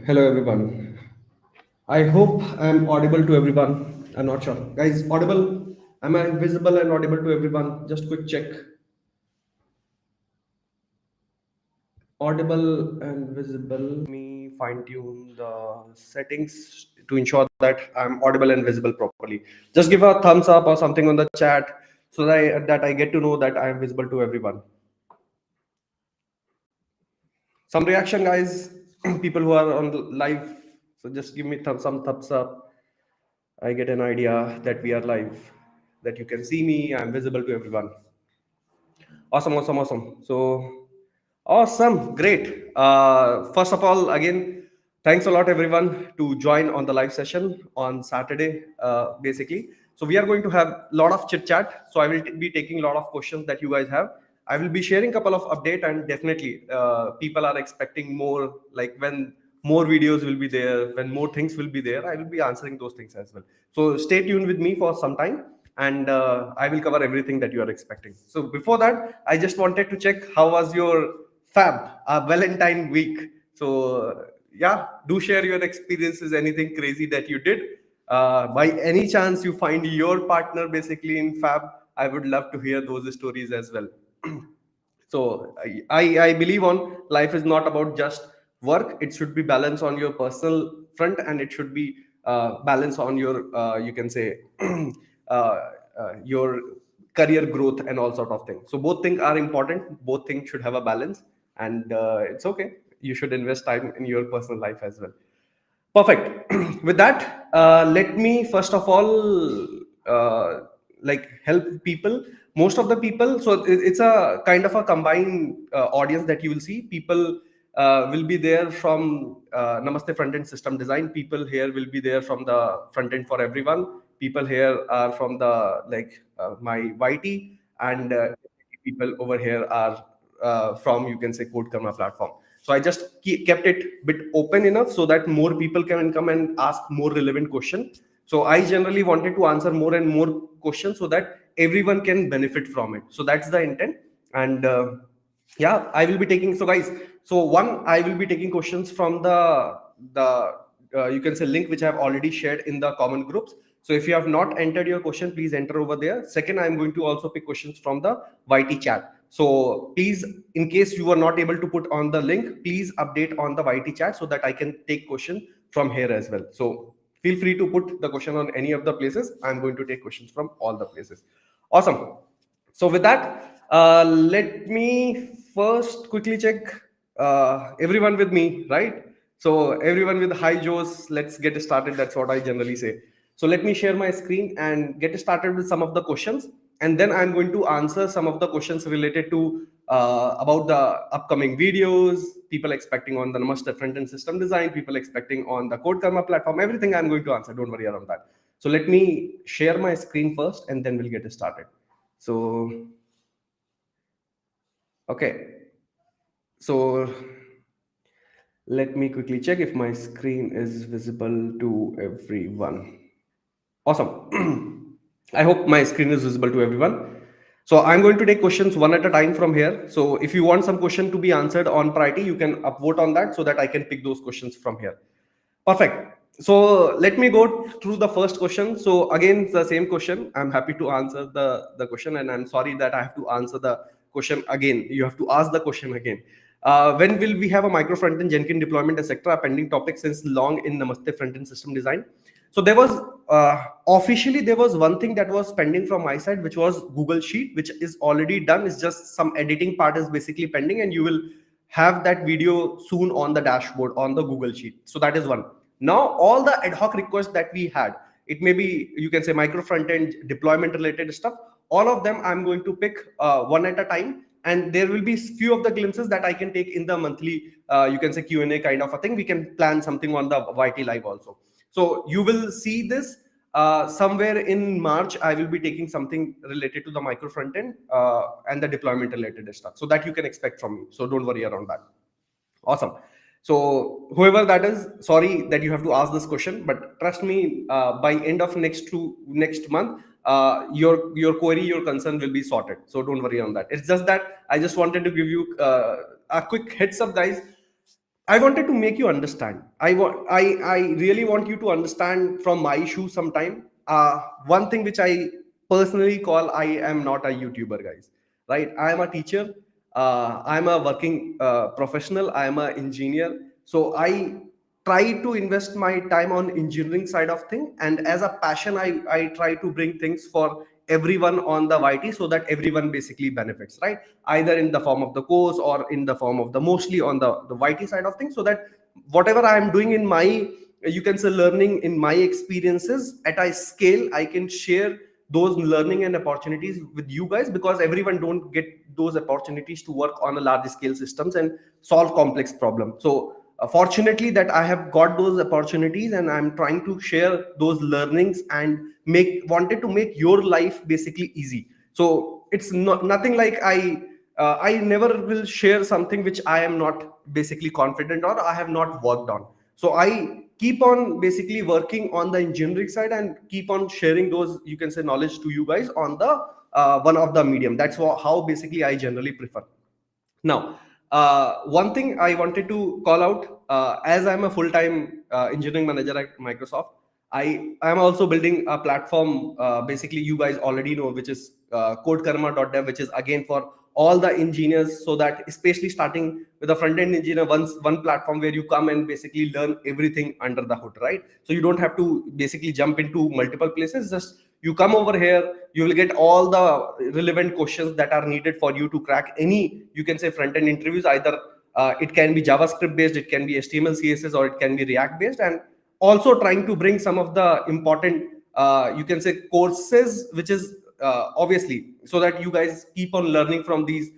Hello everyone. I hope I'm audible to everyone. I'm not sure. Guys, audible? Am I visible and audible to everyone? Just quick check. Audible and visible. Me fine tune the settings to ensure that I'm audible and visible properly. Just give a thumbs up or something on the chat so that I get to know that I am visible to everyone. Some reaction, guys. People who are on the live. So just give me some thumbs up. I get an idea that we are live, that you can see me, I'm visible to everyone. Awesome, awesome, awesome. So, awesome, great. First of all, again, thanks a lot, everyone, to join on the live session on Saturday, basically. So, we are going to have a lot of chit chat. So, I will be taking a lot of questions that you guys have. I will be sharing a couple of update, and definitely people are expecting more, like when more videos will be there, when more things will be there, I will be answering those things as well. So stay tuned with me for some time, and I will cover everything that you are expecting. So before that, I just wanted to check how was your fab Valentine week. So yeah, do share your experiences, anything crazy that you did. By any chance you find your partner basically in fab, I would love to hear those stories as well. So I believe on life is not about just work. It should be balance on your personal front, and it should be balance on your you can say your career growth and all sort of things. So both things are important. Both things should have a balance, and it's okay. You should invest time in your personal life as well. Perfect. With that, let me first of all like help people. Most of the people, so it's a kind of a combined audience that you will see. People will be there from Namaste Frontend System Design. People here will be there from the Frontend for Everyone. People here are from the like my YT, and people over here are from, you can say, KodeKarma platform. So I just kept it bit open enough so that more people can come and ask more relevant question. So I generally wanted to answer more and more questions so that everyone can benefit from it. So that's the intent. And yeah, I will be taking, so guys, so one, I will be taking questions from the you can say link which I have already shared in the common groups. So if you have not entered your question, please enter over there. Second, I'm going to also pick questions from the YT chat. So please, in case you are not able to put on the link, please update on the YT chat so that I can take question from here as well. So feel free to put the question on any of the places. I'm going to take questions from all the places. Awesome. So with that, let me first quickly check everyone with me, right? So everyone with high Joes, let's get started. That's what I generally say. So let me share my screen and get started with some of the questions. And then I'm going to answer some of the questions related to about the upcoming videos, people expecting on the Namaste front-end system design, people expecting on the KodeKarma platform, everything I'm going to answer. Don't worry around that. So let me share my screen first and then we'll get started. So, okay. So let me quickly check if my screen is visible to everyone. Awesome. I hope my screen is visible to everyone. So I'm going to take questions one at a time from here. So if you want some question to be answered on priority, you can upvote on that so that I can pick those questions from here. Perfect. So let me go through the first question. So again, the same question. I'm happy to answer the question, and I'm sorry that I have to answer the question again. You have to ask the question again. When will we have a micro front-end Jenkins deployment, etc.? Pending topic since long in Namaste front-end system design. So there was officially there was one thing that was pending from my side, which was Google Sheet, which is already done. It's just some editing part is basically pending, and you will have that video soon on the dashboard on the Google Sheet. So that is one. Now all the ad hoc requests that we had, it may be, you can say, micro front end deployment related stuff, all of them I'm going to pick one at a time, and there will be few of the glimpses that I can take in the monthly you can say Q&A kind of a thing. We can plan something on the YT live also. So you will see this somewhere in March. I will be taking something related to the micro front end and the deployment related stuff, so that you can expect from me. So don't worry around that. Awesome. So whoever that is, sorry that you have to ask this question, but trust me, by end of next month, your query, your concern will be sorted. So don't worry on that. It's just that I just wanted to give you a quick heads up, guys. I wanted to make you understand. I really want you to understand from my shoes sometime. One thing which I personally call, I am not a YouTuber, guys. Right? I am a teacher. I'm a working professional. I am an engineer. So I try to invest my time on engineering side of thing, and as a passion, I try to bring things for everyone on the YT so that everyone basically benefits, right? Either in the form of the course or in the form of the mostly on the YT side of things, so that whatever I am doing in my, you can say, learning in my experiences at a scale, I can share those learning and opportunities with you guys, because everyone don't get those opportunities to work on a large scale systems and solve complex problems. So fortunately that I have got those opportunities, and I'm trying to share those learnings and wanted to make your life basically easy. So it's not nothing like I never will share something which I am not basically confident or I have not worked on. So I keep on basically working on the engineering side and keep on sharing those, you can say, knowledge to you guys on the one of the medium. That's how basically I generally prefer. Now, one thing I wanted to call out, as I'm a full-time engineering manager at Microsoft, I am also building a platform. Basically, you guys already know, which is KodeKarma.dev, which is again for all the engineers, so that especially starting with a front-end engineer, one platform where you come and basically learn everything under the hood, right? So you don't have to basically jump into multiple places. Just you come over here, you will get all the relevant questions that are needed for you to crack any, you can say, front-end interviews. Either it can be JavaScript based, it can be HTML CSS, or it can be React based. And also trying to bring some of the important you can say courses, which is obviously so that you guys keep on learning from these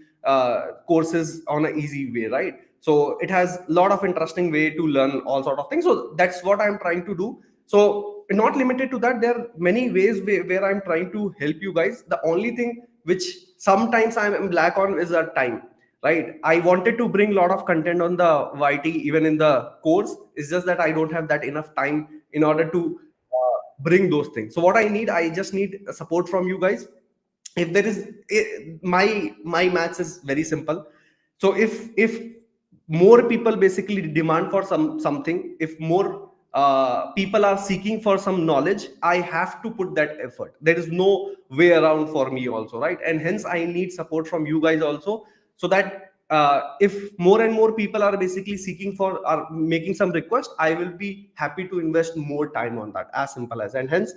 courses on an easy way, right? So it has a lot of interesting way to learn all sort of things. So that's what I'm trying to do. So not limited to that, there are many ways where I'm trying to help you guys. The only thing which sometimes I'm lack on is a time. right? I wanted to bring a lot of content on the YT, even in the course. It's just that I don't have that enough time in order to bring those things. So what I just need support from you guys. If there is my maths is very simple. So if more people basically demand for something, if more people are seeking for some knowledge, I have to put that effort. There is no way around for me also, right? And hence I need support from you guys also, so that if more and more people are basically seeking for, are making some request, I will be happy to invest more time on that, as simple as. And hence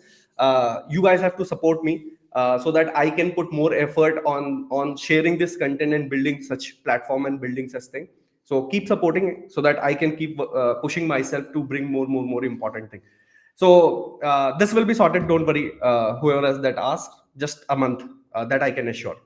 you guys have to support me, so that I can put more effort on sharing this content and building such platform and building such thing. So keep supporting it so that I can keep pushing myself to bring more important thing. So this will be sorted, don't worry. Whoever has that asked, just a month, that I can assure.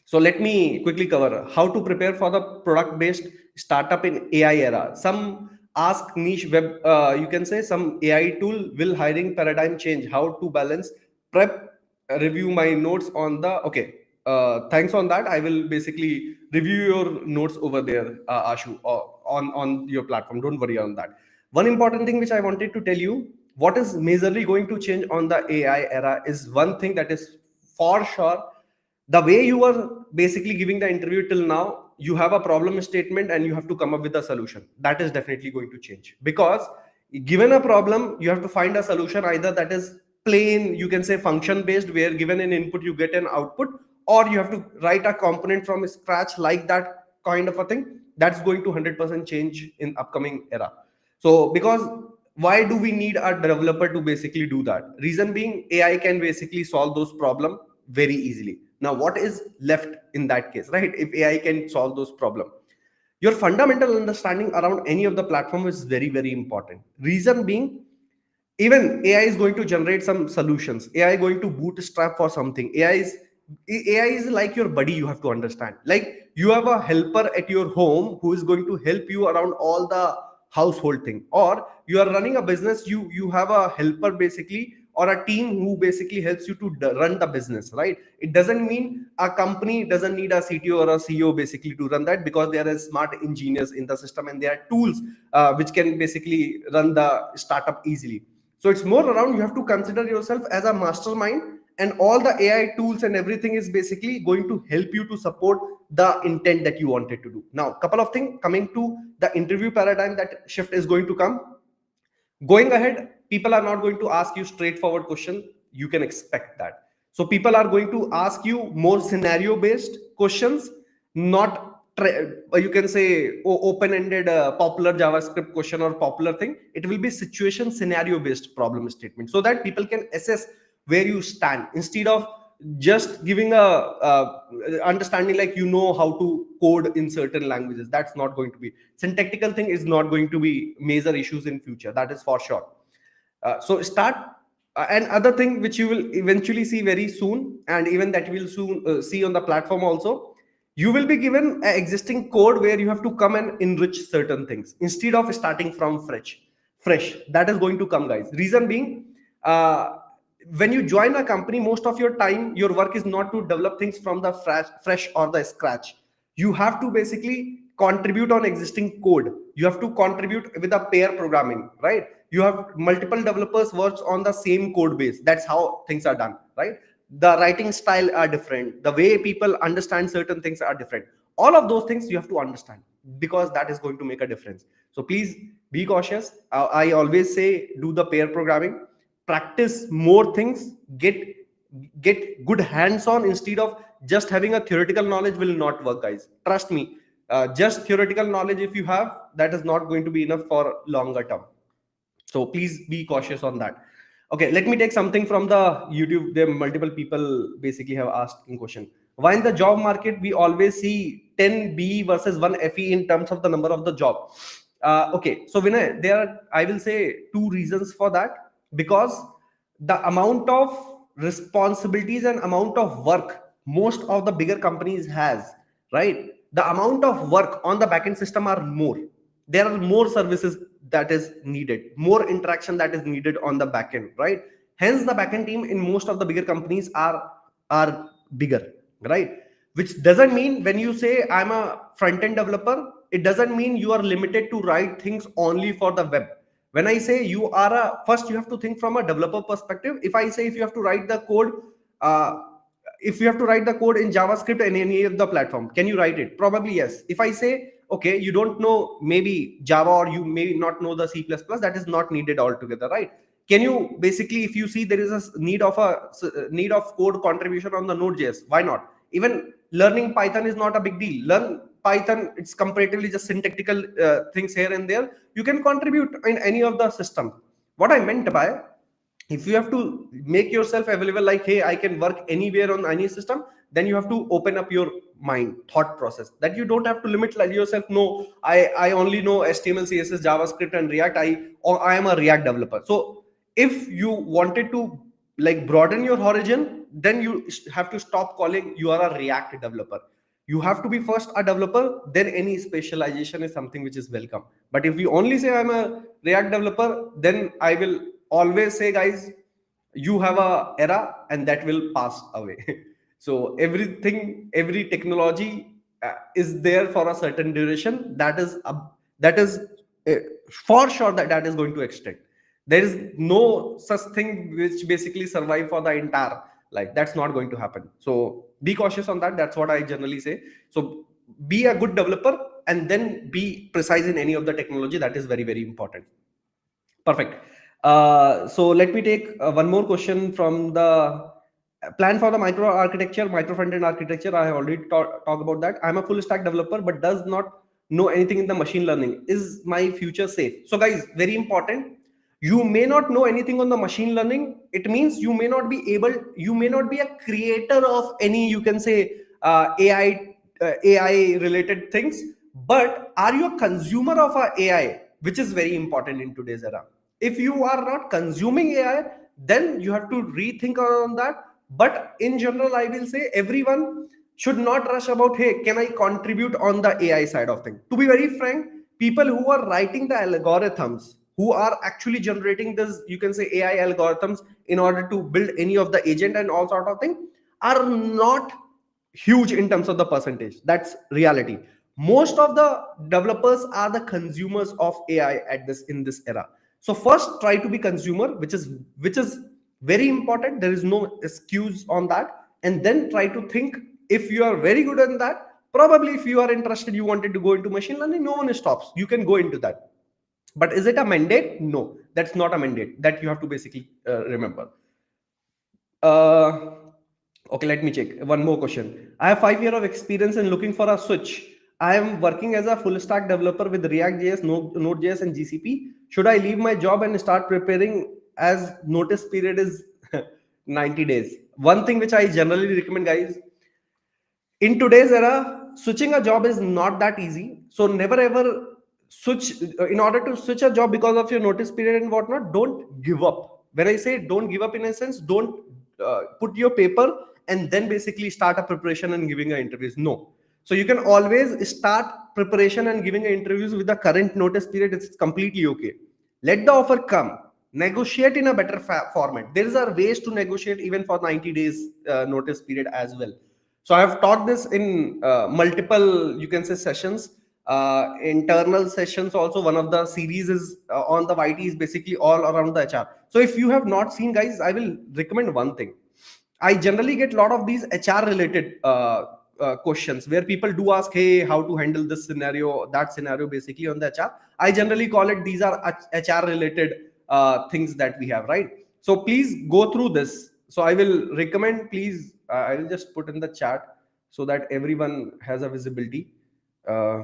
So let me quickly cover how to prepare for the product based startup in AI era. Some ask niche web, you can say some AI tool will hiring paradigm change. How to balance prep, review my notes on the, okay. Thanks on that. I will basically review your notes over there, Ashu, on your platform. Don't worry on that. One important thing which I wanted to tell you, what is majorly going to change on the AI era is one thing that is for sure. The way you are basically giving the interview till now, you have a problem statement and you have to come up with a solution. That is definitely going to change, because given a problem you have to find a solution, either that is plain, you can say function based, where given an input you get an output, or you have to write a component from scratch, like that kind of a thing. That's going to 100% change in upcoming era. So because why do we need a developer to basically do that? Reason being, AI can basically solve those problems very easily. Now what is left in that case, right? If AI can solve those problems, your fundamental understanding around any of the platform is very important. Reason being, even AI is going to generate some solutions. AI is going to bootstrap for something. AI is like your buddy. You have to understand, like you have a helper at your home who is going to help you around all the household thing, or you are running a business, you have a helper basically, or a team who basically helps you to run the business, right? It doesn't mean a company doesn't need a CTO or a CEO basically to run that, because there are smart engineers in the system and there are tools which can basically run the startup easily. So it's more around, you have to consider yourself as a mastermind, and all the AI tools and everything is basically going to help you to support the intent that you wanted to do. Now, couple of things coming to the interview paradigm, that shift is going to come. Going ahead, people are not going to ask you straightforward question. You can expect that. So people are going to ask you more scenario based questions, not you can say open ended popular JavaScript question or popular thing. It will be situation scenario based problem statement, so that people can assess where you stand, instead of just giving a understanding like you know how to code in certain languages. That's not going to be, syntactical thing is not going to be major issues in future, that is for sure. So start, and other thing which you will eventually see very soon, and even that you will soon see on the platform also, you will be given an existing code where you have to come and enrich certain things instead of starting from fresh. That is going to come, guys. Reason being, when you join a company, most of your time, your work is not to develop things from the fresh or the scratch. You have to basically contribute on existing code. You have to contribute with a pair programming, right? You have multiple developers works on the same code base. That's how things are done, right? The writing style are different, the way people understand certain things are different. All of those things you have to understand, because that is going to make a difference. So please be cautious. I always say, do the pair programming, practice more things, get good hands on, instead of just having a theoretical knowledge will not work, guys. Trust me. Just theoretical knowledge if you have, that is not going to be enough for longer term. So please be cautious on that. Okay, let me take something from the YouTube. There multiple people basically have asked in question, why in the job market we always see 10 B versus 1 FE in terms of the number of the job. Okay, so Vinay, there are, I will say, two reasons for that. Because the amount of responsibilities and amount of work most of the bigger companies has, right? The amount of work on the backend system are more. There are more services that is needed, more interaction that is needed on the backend, right? Hence the backend team in most of the bigger companies are bigger, right? which doesn't mean when you say I'm a front-end developer, it doesn't mean you are limited to write things only for the web. When I say you are first you have to think from a developer perspective. If I say if you have to write the code, uh, if you have to write the code in JavaScript in any of the platform, can you write it? Probably yes. If I say, okay, you don't know maybe Java or you may not know the C++, that is not needed altogether, right? Can you basically, if you see there is a need of code contribution on the Node.js, why not? Even learning Python is not a big deal. Learn Python, it's comparatively just syntactical things here and there. You can contribute in any of the system. What I meant by, if you have to make yourself available like, hey, I can work anywhere on any system, then you have to open up your mind, thought process, that you don't have to limit yourself. No, I only know HTML, CSS, JavaScript and React, or I am a React developer. So if you wanted to like broaden your horizon, then you have to stop calling you are a React developer. You have to be first a developer, then any specialization is something which is welcome. But if you only say I'm a React developer, then I will always say, guys, you have a era and that will pass away. So everything, every technology is there for a certain duration. That is uh, for sure that that is going to extend. There is no such thing which basically survive for the entire life. That's not going to happen. So be cautious on that. That's what I generally say. So be a good developer and then be precise in any of the technology. That is very, very important. Perfect. So let me take one more question from the plan for the micro architecture, micro front end architecture. I have already talked about that. I'm a full stack developer, but does not know anything in the machine learning. Is my future safe? So guys, very important. You may not know anything on the machine learning. It means you may not be able, you may not be a creator of any, you can say AI related things, but are you a consumer of a AI, which is very important in today's era. If you are not consuming AI, then you have to rethink on that. But in general, I will say everyone should not rush about, hey, can I contribute on the AI side of things? To be very frank, people who are writing the algorithms, who are actually generating this, you can say AI algorithms in order to build any of the agent and all sort of thing, are not huge in terms of the percentage. That's reality. Most of the developers are the consumers of AI at this in this era. So first try to be consumer, which is very important. There is no excuse on that. And then try to think, if you are very good in that, probably if you are interested, you wanted to go into machine learning, no one stops, you can go into that. But is it a mandate? No, that's not a mandate. That you have to basically remember. uh, okay, let me check. One more question. I have 5 years of experience in looking for a switch. I am working as a full stack developer with React.js, Node.js, and GCP. Should I leave my job and start preparing, as notice period is 90 days? One thing which I generally recommend, guys, in today's era, switching a job is not that easy. So never ever switch. In order to switch a job because of your notice period and whatnot, don't give up. When I say don't give up, in a sense, don't put your paper and then basically start a preparation and giving a interviews. No. So you can always start preparation and giving a interviews with the current notice period. It's completely okay. Let the offer come. Negotiate in a better format. There are ways to negotiate even for 90 days notice period as well. So I have taught this in multiple, you can say, sessions, internal sessions. Also, one of the series is on the YT is basically all around the HR. So if you have not seen, guys, I will recommend one thing. I generally get a lot of these HR related questions where people do ask, hey, how to handle this scenario, that scenario, basically on the HR. I generally call it, these are HR related things that we have, right? So please go through this. So I will recommend, please, I will just put in the chat so that everyone has a visibility. Uh,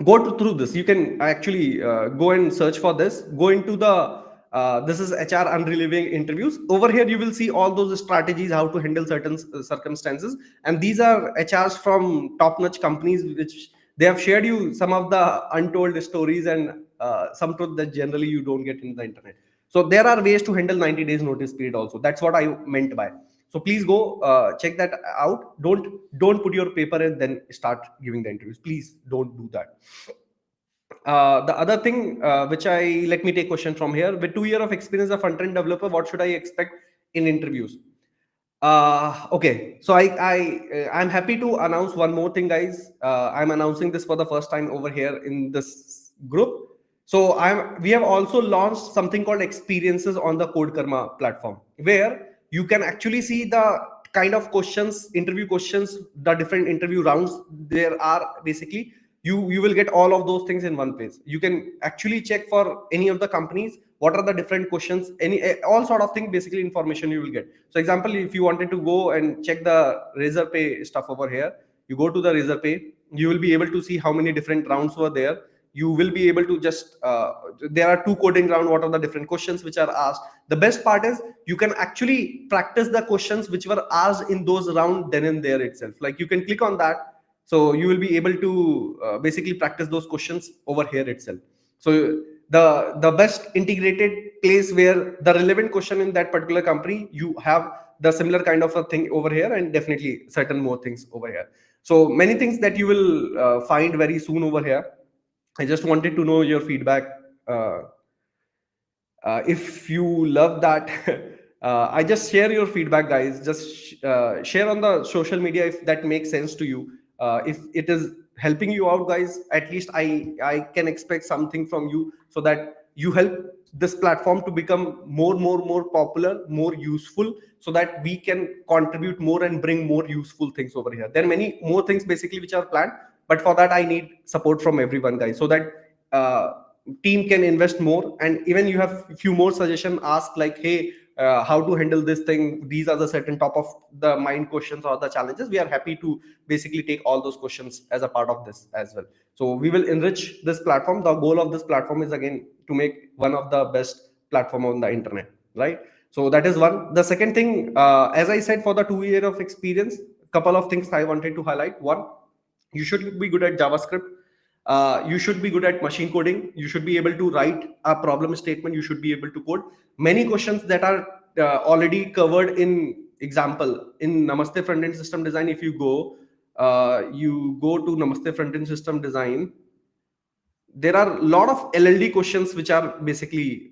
through this. You can actually go and search for this. Go into the this is HR unrelieving interviews. Over here you will see all those strategies, how to handle certain circumstances, and these are HRs from top notch companies, which they have shared you some of the untold stories and some truth that generally you don't get in the internet. So there are ways to handle 90 days notice period also. That's what I meant by. So please go check that out. Don't put your paper and then start giving the interviews. Please don't do that. The other thing, which I let me take question from here. With 2 years of experience as a front-end developer, what should I expect in interviews? Okay, so I'm happy to announce one more thing, guys. I'm announcing this for the first time over here in this group. So we have also launched something called experiences on the KodeKarma platform, where you can actually see the kind of questions, interview questions, the different interview rounds there are. Basically, you will get all of those things in one place. You can actually check for any of the companies what are the different questions, any all sort of thing, basically information you will get. So example, if you wanted to go and check the razor pay stuff over here, you go to the razor pay, you will be able to see how many different rounds were there. You will be able to just there are two coding round, what are the different questions which are asked. The best part is you can actually practice the questions which were asked in those round then and there itself. Like you can click on that, so you will be able to basically practice those questions over here itself. So the best integrated place where the relevant question in that particular company, you have the similar kind of a thing over here, and definitely certain more things over here. So many things that you will find very soon over here. I just wanted to know your feedback. uh, if you love that, I just share your feedback, guys. Just share on the social media if that makes sense to you. If it is helping you out, guys, at least I can expect something from you, so that you help this platform to become more popular, more useful, so that we can contribute more and bring more useful things over here. There are many more things basically which are planned, but for that I need support from everyone, guys, so that uh, team can invest more. And even you have few more suggestion, ask like, hey, how to handle this thing, these are the certain top of the mind questions or the challenges. We are happy to basically take all those questions as a part of this as well. So we will enrich this platform. The goal of this platform is again to make one of the best platform on the internet, right? So that is one. The second thing, as I said, for the 2 year of experience, couple of things I wanted to highlight. One, you should be good at JavaScript. You should be good at machine coding. You should be able to write a problem statement. You should be able to code many questions that are already covered in example in Namaste Frontend System Design. If you go to Namaste Frontend System Design, there are a lot of LLD questions which are basically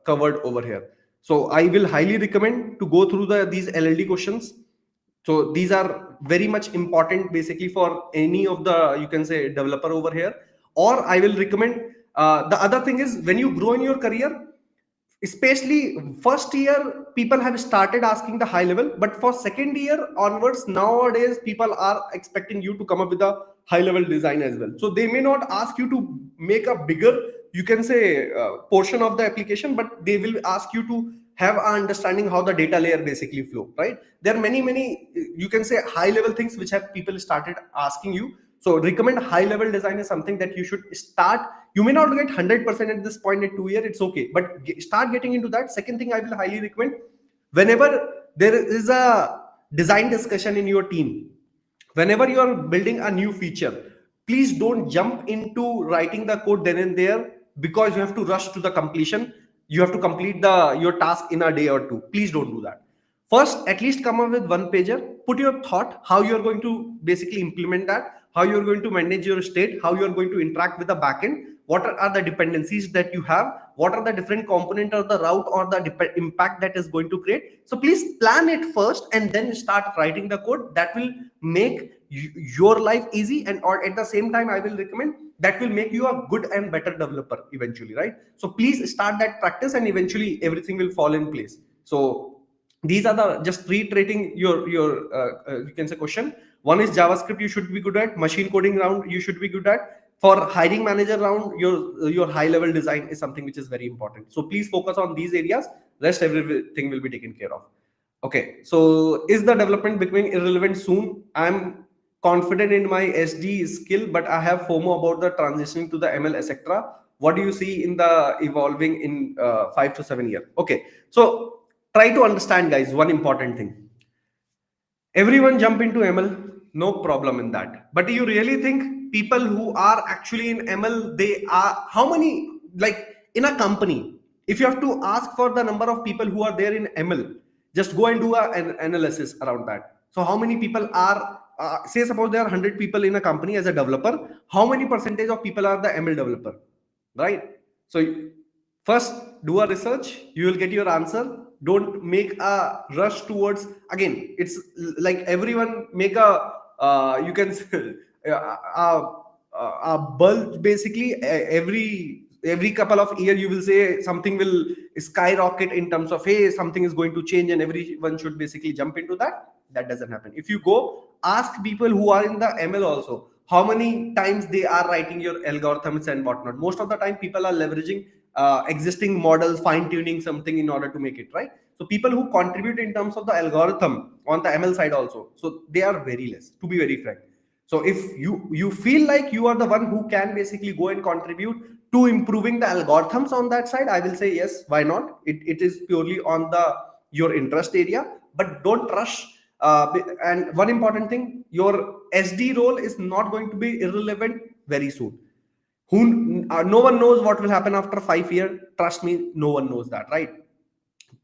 covered over here. So I will highly recommend to go through these LLD questions. So these are very much important basically for any of the, you can say, developer over here. Or I will recommend, the other thing is, when you grow in your career, especially first year, people have started asking the high level, but for second year onwards, nowadays people are expecting you to come up with a high level design as well. So they may not ask you to make a bigger, you can say, portion of the application, but they will ask you to have an understanding how the data layer basically flow, right? There are many, you can say, high level things which have people started asking you. So recommend high level design is something that you should start. You may not get 100% at this point at 2 year, it's okay, but start getting into that. Second thing I will highly recommend, whenever there is a design discussion in your team, whenever you are building a new feature, please don't jump into writing the code then and there, because you have to rush to the completion. You have to complete the your task in a day or two. Please don't do that. First, at least come up with one pager, put your thought how you're going to basically implement that, how you're going to manage your state, how you're going to interact with the backend, what are the dependencies that you have, what are the different component of the route or the impact that is going to create. So please plan it first and then start writing the code. That will make your life easy, and or at the same time I will recommend that will make you a good and better developer eventually, right? So please start that practice and eventually everything will fall in place. So these are the, just reiterating your you can say question. One is JavaScript, you should be good at. Machine coding round, you should be good at. For hiring manager round, your high level design is something which is very important. So please focus on these areas. Rest everything will be taken care of. Okay, so is the development becoming irrelevant soon? I'm confident in my SD skill, but I have FOMO about the transitioning to the ML, etc. What do you see in the evolving in 5 to 7 years? Okay, so try to understand, guys, one important thing. Everyone jump into ML, no problem in that, but do you really think people who are actually in ML, they are how many, like, in a company, if you have to ask for the number of people who are there in ML, just go and do an analysis around that. So how many people are, say suppose there are 100 people in a company as a developer, how many percentage of people are the ML developer, right? So first do a research, you will get your answer. Don't make a rush towards, again, it's like everyone make a you can a bulge basically. Every couple of year you will say something will skyrocket in terms of, hey, something is going to change and everyone should basically jump into that. That doesn't happen. If you go ask people who are in the ML also, how many times they are writing your algorithms and whatnot. Most of the time people are leveraging existing models, fine tuning something in order to make it right. So people who contribute in terms of the algorithm on the ML side also, so they are very less, to be very frank. So if you feel like you are the one who can basically go and contribute to improving the algorithms on that side, I will say yes, why not. It is purely on the your interest area, but don't rush. And one important thing, your SD role is not going to be irrelevant very soon. No one knows what will happen after 5 years. Trust me, no one knows that, right?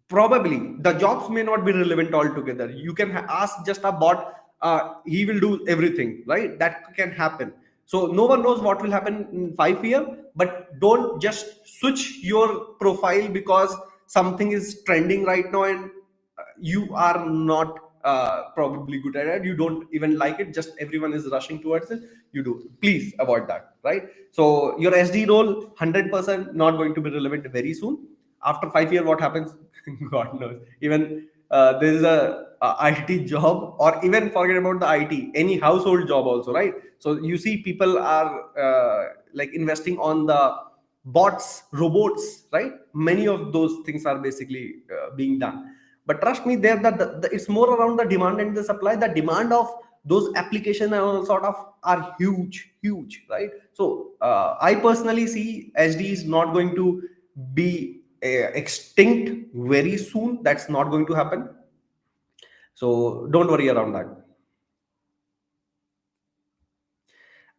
Probably the jobs may not be relevant altogether. You can ask just a bot, he will do everything, right? That can happen. So no one knows what will happen in 5 years, but don't just switch your profile because something is trending right now and you are not probably good at it, you don't even like it, just everyone is rushing towards it, you do. Please avoid that, right? So your SD role 100% not going to be relevant very soon. After 5 years what happens, god knows. Even there is a IT job, or even forget about the IT, any household job also, right? So you see people are like investing on the bots, robots, right? Many of those things are basically being done. But trust me, there it's more around the demand and the supply. The demand of those applications are all sort of are huge, right? So I personally see SD is not going to be extinct very soon. That's not going to happen. So don't worry around that.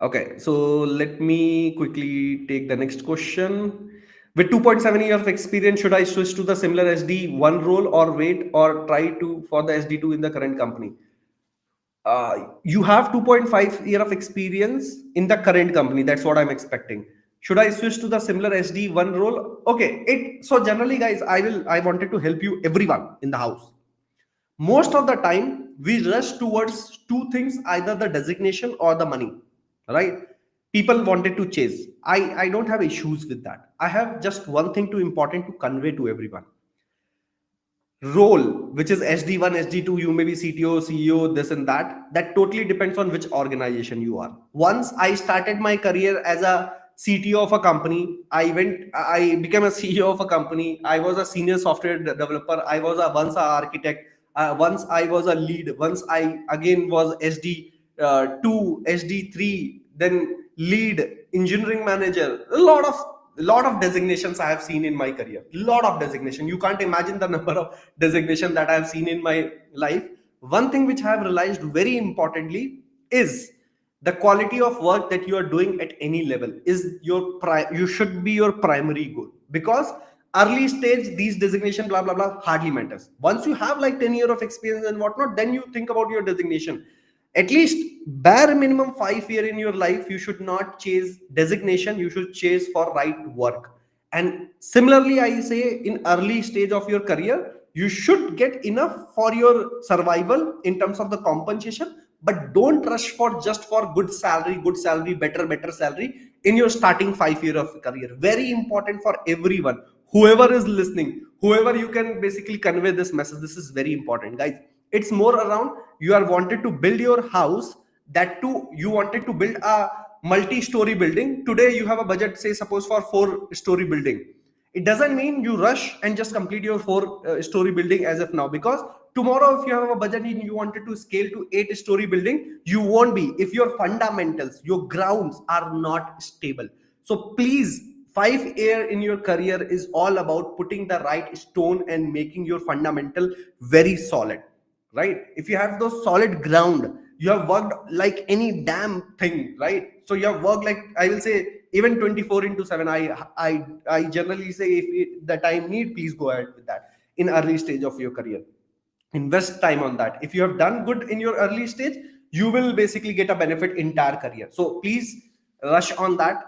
Okay, so let me quickly take the next question. With 2.7 years of experience, should I switch to the similar SD1 role or wait or try to for the SD2 in the current company? You have 2.5 year of experience in the current company. That's what I'm expecting. Should I switch to the similar SD1 role? Okay, it so generally, guys, I wanted to help you everyone in the house. Most of the time we rush towards two things, either the designation or the money, right? People wanted to chase. I don't have issues with that. I have just one thing to important to convey to everyone. Role, which is SD1, SD2, you may be CTO, CEO, this and that totally depends on which organization you are. Once I started my career as a CTO of a company, I became a CEO of a company. I was a senior software developer. I was once a architect. Once I was a lead. Once I again was SD2, SD3, then lead, engineering manager. A lot of designations I have seen in my career. Lot of designation. You can't imagine the number of designation that I have seen in my life. One thing which I have realized very importantly is the quality of work that you are doing at any level is you should be your primary goal, because early stage these designation blah blah blah hardly matters. Once you have like 10 years of experience and whatnot, then you think about your designation. At least bare minimum 5 year in your life, you should not chase designation, you should chase for right work. And similarly, I say in early stage of your career, you should get enough for your survival in terms of the compensation, but don't rush for just for good salary, better salary in your starting 5 year of career. Very important for everyone, whoever is listening, whoever you can basically convey this message. This is very important, guys. It's more around you are wanted to build your house, that too you wanted to build a multi-story building. Today you have a budget, say suppose for 4-story building. It doesn't mean you rush and just complete your 4-story building as of now, because tomorrow if you have a budget and you wanted to scale to 8-story building, you won't be if your fundamentals, your grounds are not stable. So please, 5 year in your career is all about putting the right stone and making your fundamental very solid, right? If you have those solid ground, you have worked like any damn thing, right? So you have worked like, I will say, even 24 into 7. I generally say if the time need, please go ahead with that in early stage of your career. Invest time on that. If you have done good in your early stage, you will basically get a benefit entire career. So please rush on that.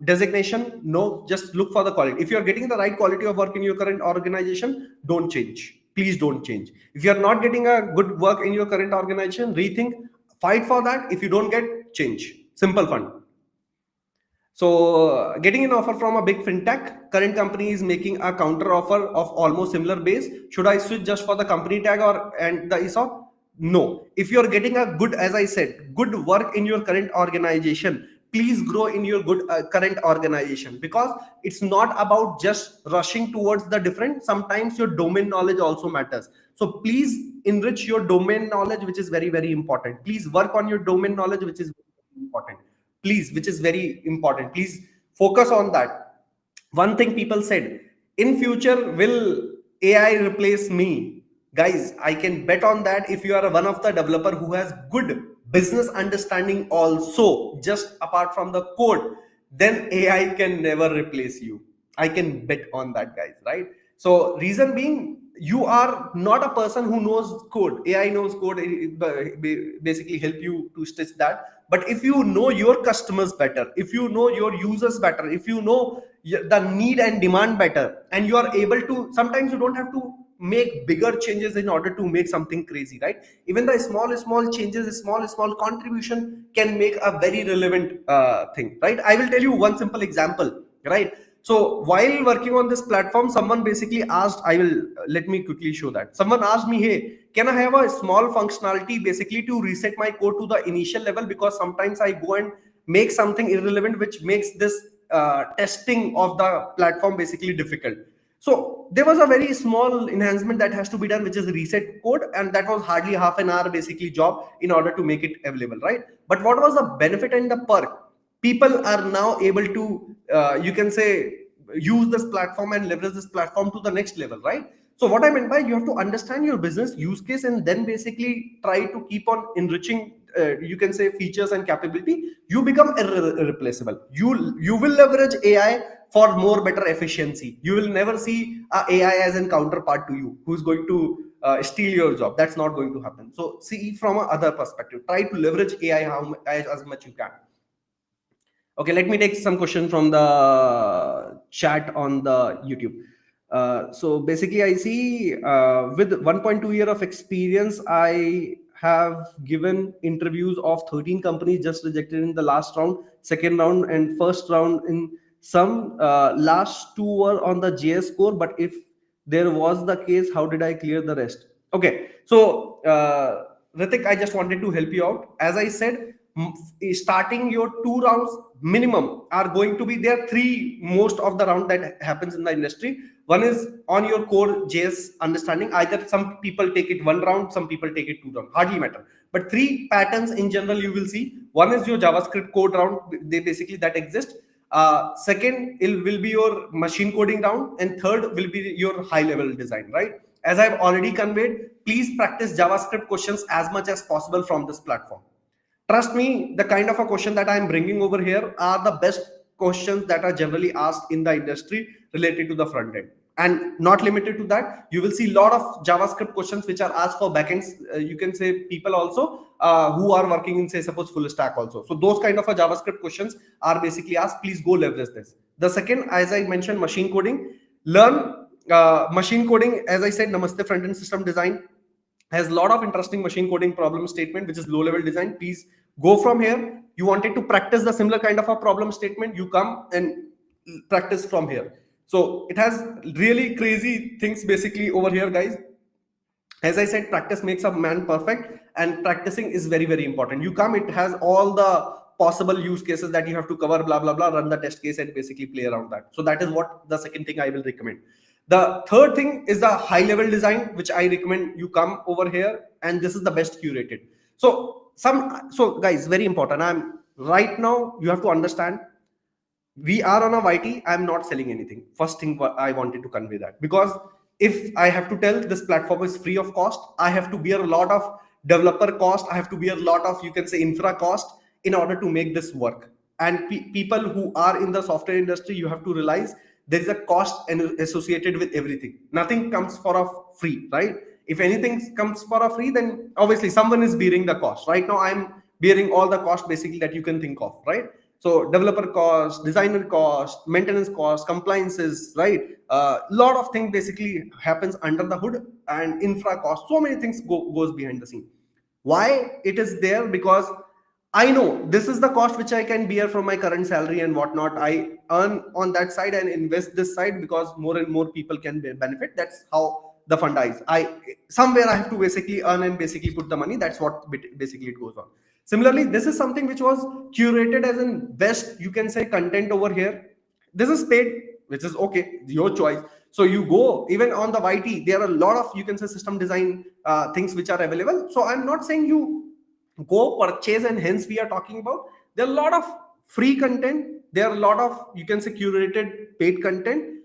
designation, no, just look for the quality. If you're getting the right quality of work in your current organization, don't change. Please don't change. If you're not getting a good work in your current organization, rethink, fight for that. If you don't get, change. Simple fun. So getting an offer from a big fintech, current company is making a counter offer of almost similar base. Should I switch just for the company tag or and the ESOP? No. If you're getting a good, as I said, good work in your current organization, please grow in your good current organization, because it's not about just rushing towards the different. Sometimes your domain knowledge also matters. So please enrich your domain knowledge, which is very, very important. Please work on your domain knowledge, which is very important. Please, which is very important. Please focus on that. One thing people said, in future, will AI replace me? Guys, I can bet on that. If you are one of the developer who has good business understanding also, just apart from the code, then AI can never replace you. I can bet on that, guys, right? So reason being, you are not a person who knows code. AI knows code, basically help you to stitch that. But if you know your customers better, if you know your users better, if you know the need and demand better, and you are able to, sometimes you don't have to make bigger changes in order to make something crazy, right? Even the small changes, small contribution can make a very relevant thing, right? I will tell you one simple example, right? So while working on this platform, someone basically asked, I will, let me quickly show that. Someone asked me, hey, can I have a small functionality basically to reset my code to the initial level? Because sometimes I go and make something irrelevant, which makes this testing of the platform basically difficult. So there was a very small enhancement that has to be done, which is reset code. And that was hardly half an hour basically job in order to make it available, right? But what was the benefit and the perk? People are now able to, you can say, use this platform and leverage this platform to the next level, right? So what I meant by, you have to understand your business use case and then basically try to keep on enriching, you can say, features and capability. You become irreplaceable. You will leverage AI for more better efficiency. You will never see a AI as a counterpart to you who's going to steal your job. That's not going to happen. So see from a other perspective, try to leverage AI as much you can. Okay, let me take some question from the chat on the YouTube. So basically, I see with 1.2 year of experience, I have given interviews of 13 companies, just rejected in the last round, second round, and first round in some. Last two were on the JS core, but if there was the case, how did I clear the rest? Okay, so Ritik, I just wanted to help you out. As I said, starting your two rounds minimum are going to be there. Three most of the round that happens in the industry. One is on your core JS understanding. Either some people take it one round, some people take it two round, hardly matter. But three patterns in general you will see. One is your JavaScript code round. They basically that exist. Second, it will be your machine coding round, and third will be your high level design, right? As I've already conveyed, please practice JavaScript questions as much as possible from this platform. Trust me, the kind of a question that I'm bringing over here are the best questions that are generally asked in the industry related to the front end. And not limited to that, you will see a lot of JavaScript questions which are asked for backends. You can say people also who are working in, say, suppose full stack also. So those kind of a JavaScript questions are basically asked. Please go leverage this. The second, as I mentioned, machine coding. Learn machine coding. As I said, Namaste front end system design has a lot of interesting machine coding problem statement, which is low level design. Please go from here. You wanted to practice the similar kind of a problem statement, you come and practice from here. So it has really crazy things basically over here, guys. As I said, practice makes a man perfect, and practicing is very, very important. You come, it has all the possible use cases that you have to cover, blah blah blah, run the test case and basically play around that. So that is what the second thing I will recommend. The third thing is the high level design, which I recommend you come over here, and this is the best curated. So guys, very important. I'm right now, you have to understand, we are on a YT. I'm not selling anything. First thing I wanted to convey that, because if I have to tell this platform is free of cost, I have to bear a lot of developer cost. I have to bear a lot of, you can say, infra cost in order to make this work. And people who are in the software industry, you have to realize there is a cost associated with everything. Nothing comes for a free, right? If anything comes for a free, then obviously someone is bearing the cost. Right now, I'm bearing all the cost basically that you can think of, right? So developer cost, designer cost, maintenance cost, compliances, right? Lot of things basically happens under the hood, and infra cost. So many things goes behind the scene. Why it is there? Because I know this is the cost which I can bear from my current salary and whatnot. I earn on that side and invest this side because more and more people can benefit. That's how the funda is. I somewhere I have to basically earn and basically put the money. That's what basically it goes on. Similarly, this is something which was curated as in best, you can say, content over here. This is paid, which is okay, your choice. So you go even on the YT, there are a lot of, you can say, system design things which are available. So I'm not saying you go purchase, and hence we are talking about, there are a lot of free content, there are a lot of, you can say, curated paid content.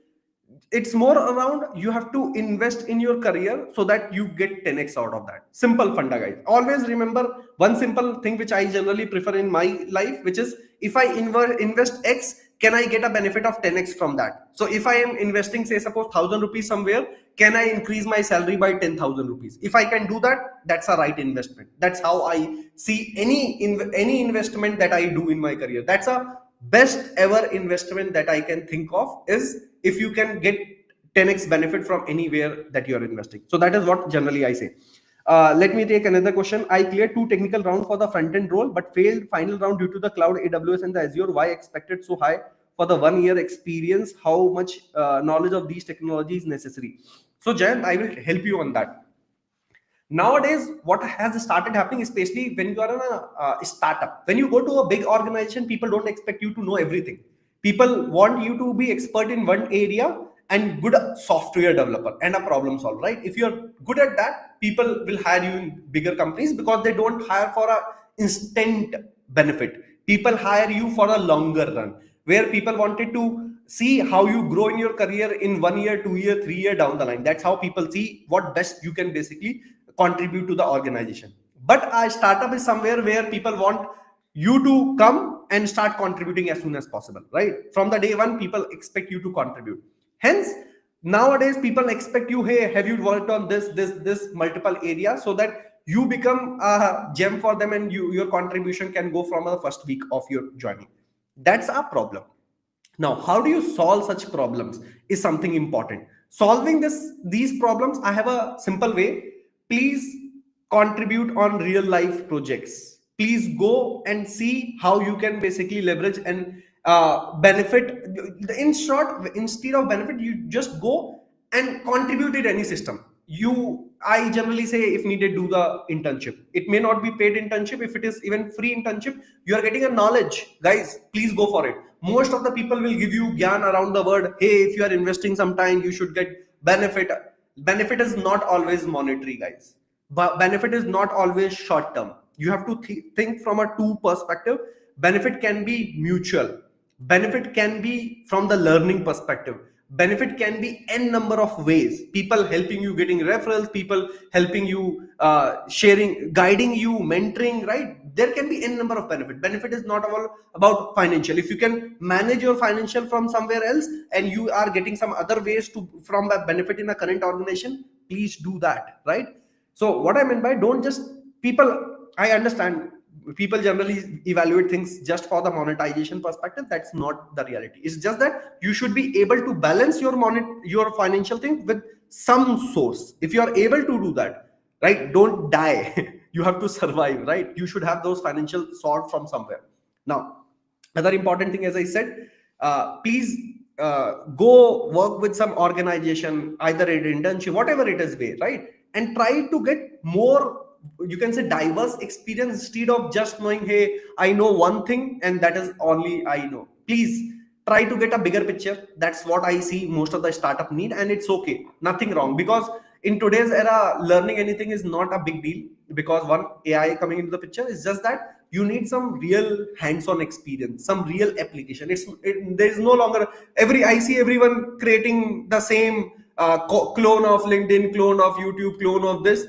It's more around you have to invest in your career so that you get 10x out of that. Simple funda, guys. Always remember one simple thing which I generally prefer in my life, which is if I invest X, can I get a benefit of 10x from that? So if I am investing, say suppose 1000 rupees somewhere, can I increase my salary by 10,000 rupees? If I can do that, that's a right investment. That's how I see any investment that I do in my career. That's a best ever investment that I can think of, is if you can get 10x benefit from anywhere that you are investing. So that is what generally I say. Let me take another question. I cleared 2 technical rounds for the front end role, but failed final round due to the cloud, AWS, and the Azure. Why expected so high for the 1 year experience? How much knowledge of these technologies is necessary? So Jayant, I will help you on that. Nowadays, what has started happening, especially when you are in a startup, when you go to a big organization, people don't expect you to know everything. People want you to be expert in one area and good software developer and a problem solver, right? If you're good at that, people will hire you in bigger companies because they don't hire for a instant benefit. People hire you for a longer run, where people wanted to see how you grow in your career in 1 year, 2 year, 3 year down the line. That's how people see what best you can basically contribute to the organization. But a startup is somewhere where people want you to come and start contributing as soon as possible, right? From the day one, people expect you to contribute. Hence, nowadays people expect you, hey, have you worked on this multiple areas, so that you become a gem for them, and your contribution can go from the first week of your joining. That's a problem. Now, how do you solve such problems is something important. Solving these problems, I have a simple way. Please contribute on real life projects. Please go and see how you can basically leverage and benefit. In short, instead of benefit, you just go and contribute in any system. I generally say, if needed, do the internship. It may not be paid internship. If it is even free internship, you are getting a knowledge. Guys, please go for it. Most of the people will give you gyan around the word, hey, if you are investing some time, you should get benefit. Benefit is not always monetary, guys. But benefit is not always short term. You have to think from a two perspective. Benefit can be mutual. Benefit can be from the learning perspective. Benefit can be n number of ways. People helping you, getting referrals, people helping you, sharing, guiding you, mentoring, right? There can be n number of benefit is not all about financial. If you can manage your financial from somewhere else, and you are getting some other ways to from a benefit in a current organization, please do that, right? So what I meant by, don't just people, I understand people generally evaluate things just for the monetization perspective. That's not the reality. It's just that you should be able to balance your financial thing with some source. If you are able to do that, right, don't die. You have to survive, right? You should have those financial sort from somewhere. Now, another important thing, as I said, please go work with some organization, either an internship, whatever it is, way, right? And try to get more, you can say, diverse experience, instead of just knowing, hey, I know one thing and that is only I know. Please try to get a bigger picture. That's what I see most of the startup need, and it's okay, nothing wrong, because in today's era, learning anything is not a big deal, because one, AI coming into the picture. Is just that you need some real hands-on experience, some real application. There is no longer I see everyone creating the same clone of LinkedIn, clone of YouTube, clone of this.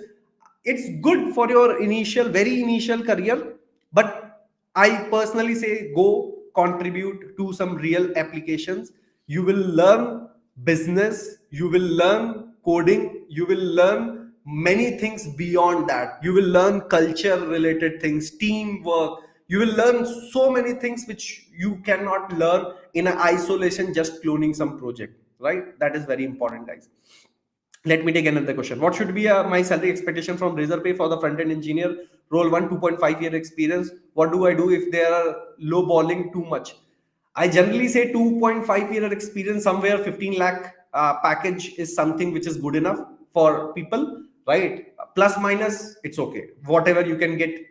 It's good for your very initial career, but I personally say, go contribute to some real applications. You will learn business, you will learn coding, you will learn many things beyond that. You will learn culture related things, teamwork, You will learn so many things which you cannot learn in isolation just cloning some project, right? That is very important, guys. Let me take another question. What should be my salary expectation from Razorpay for the front end engineer role 1 2.5 year experience? What do I do if they are low balling too much? I generally say 2.5 year experience, somewhere 15 lakh package is something which is good enough for people, right? Plus minus, it's okay. Whatever you can get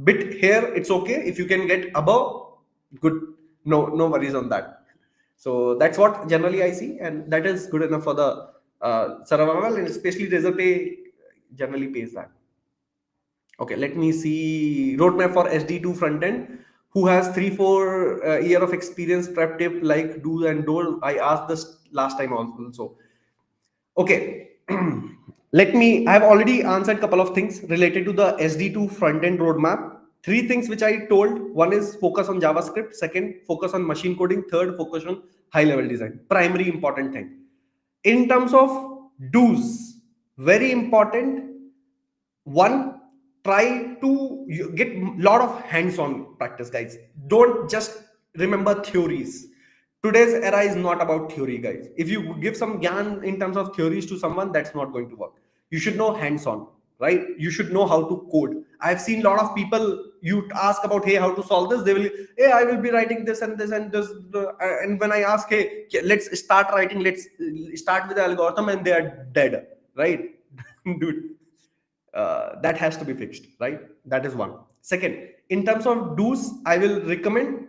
bit here, it's okay. If you can get above, good. No worries on that. So that's what generally I see, and that is good enough for the survival, and especially Razorpay generally pays that. Okay, let me see roadmap for SD2 front end. Who has 3-4 year of experience? Prep tip like do and don't. I asked this last time also. Okay, let me. I have already answered a couple of things related to the SD2 front end roadmap. Three things which I told. One is focus on JavaScript. Second, focus on machine coding. Third, focus on high level design. Primary important thing. In terms of do's, very important. One, try to get a lot of hands-on practice, guys. Don't just remember theories. Today's era is not about theory, guys. If you give some gyan in terms of theories to someone, that's not going to work. You should know hands-on, right? You should know how to code. I've seen a lot of people, you ask about, hey, how to solve this, they will, hey, I will be writing this and this and this, and when I ask, hey, let's start writing, let's start with the algorithm, and they are dead, right? Dude, that has to be fixed, right? That is one. Second, in terms of do's, I will recommend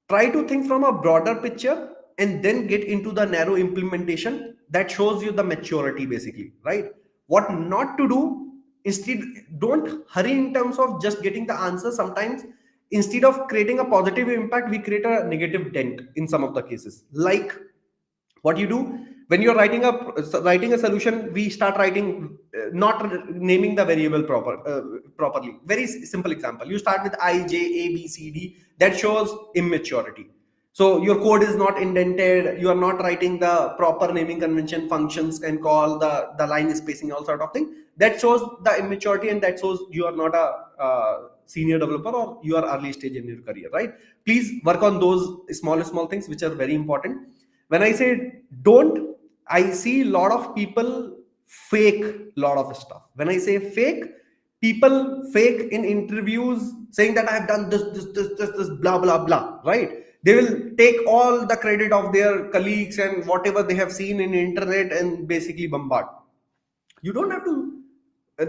try to think from a broader picture and then get into the narrow implementation that shows you the maturity, basically, right? What not to do, instead, don't hurry in terms of just getting the answer. Sometimes instead of creating a positive impact, we create a negative dent in some of the cases. Like what you do when you're writing a solution, we start writing not naming the variable properly. Very simple example, you start with I j a b c d, that shows immaturity. So your code is not indented, you are not writing the proper naming convention, functions and call the line spacing, all sort of thing. That shows the immaturity, and that shows you are not a senior developer, or you are early stage in your career, right? Please work on those small things which are very important. When I say don't, I see a lot of people fake a lot of stuff. When I say fake, people fake in interviews saying that I have done this blah blah blah, right? They will take all the credit of their colleagues and whatever they have seen in internet and basically bombard. You don't have to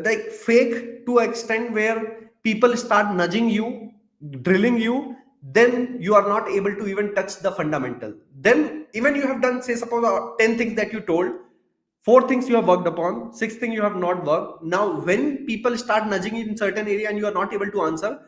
like fake to an extent where people start nudging you, drilling you, then you are not able to even touch the fundamental. Then even you have done, say suppose 10 things that you told, 4 things you have worked upon, 6 thing you have not worked. Now when people start nudging you in certain area and you are not able to answer,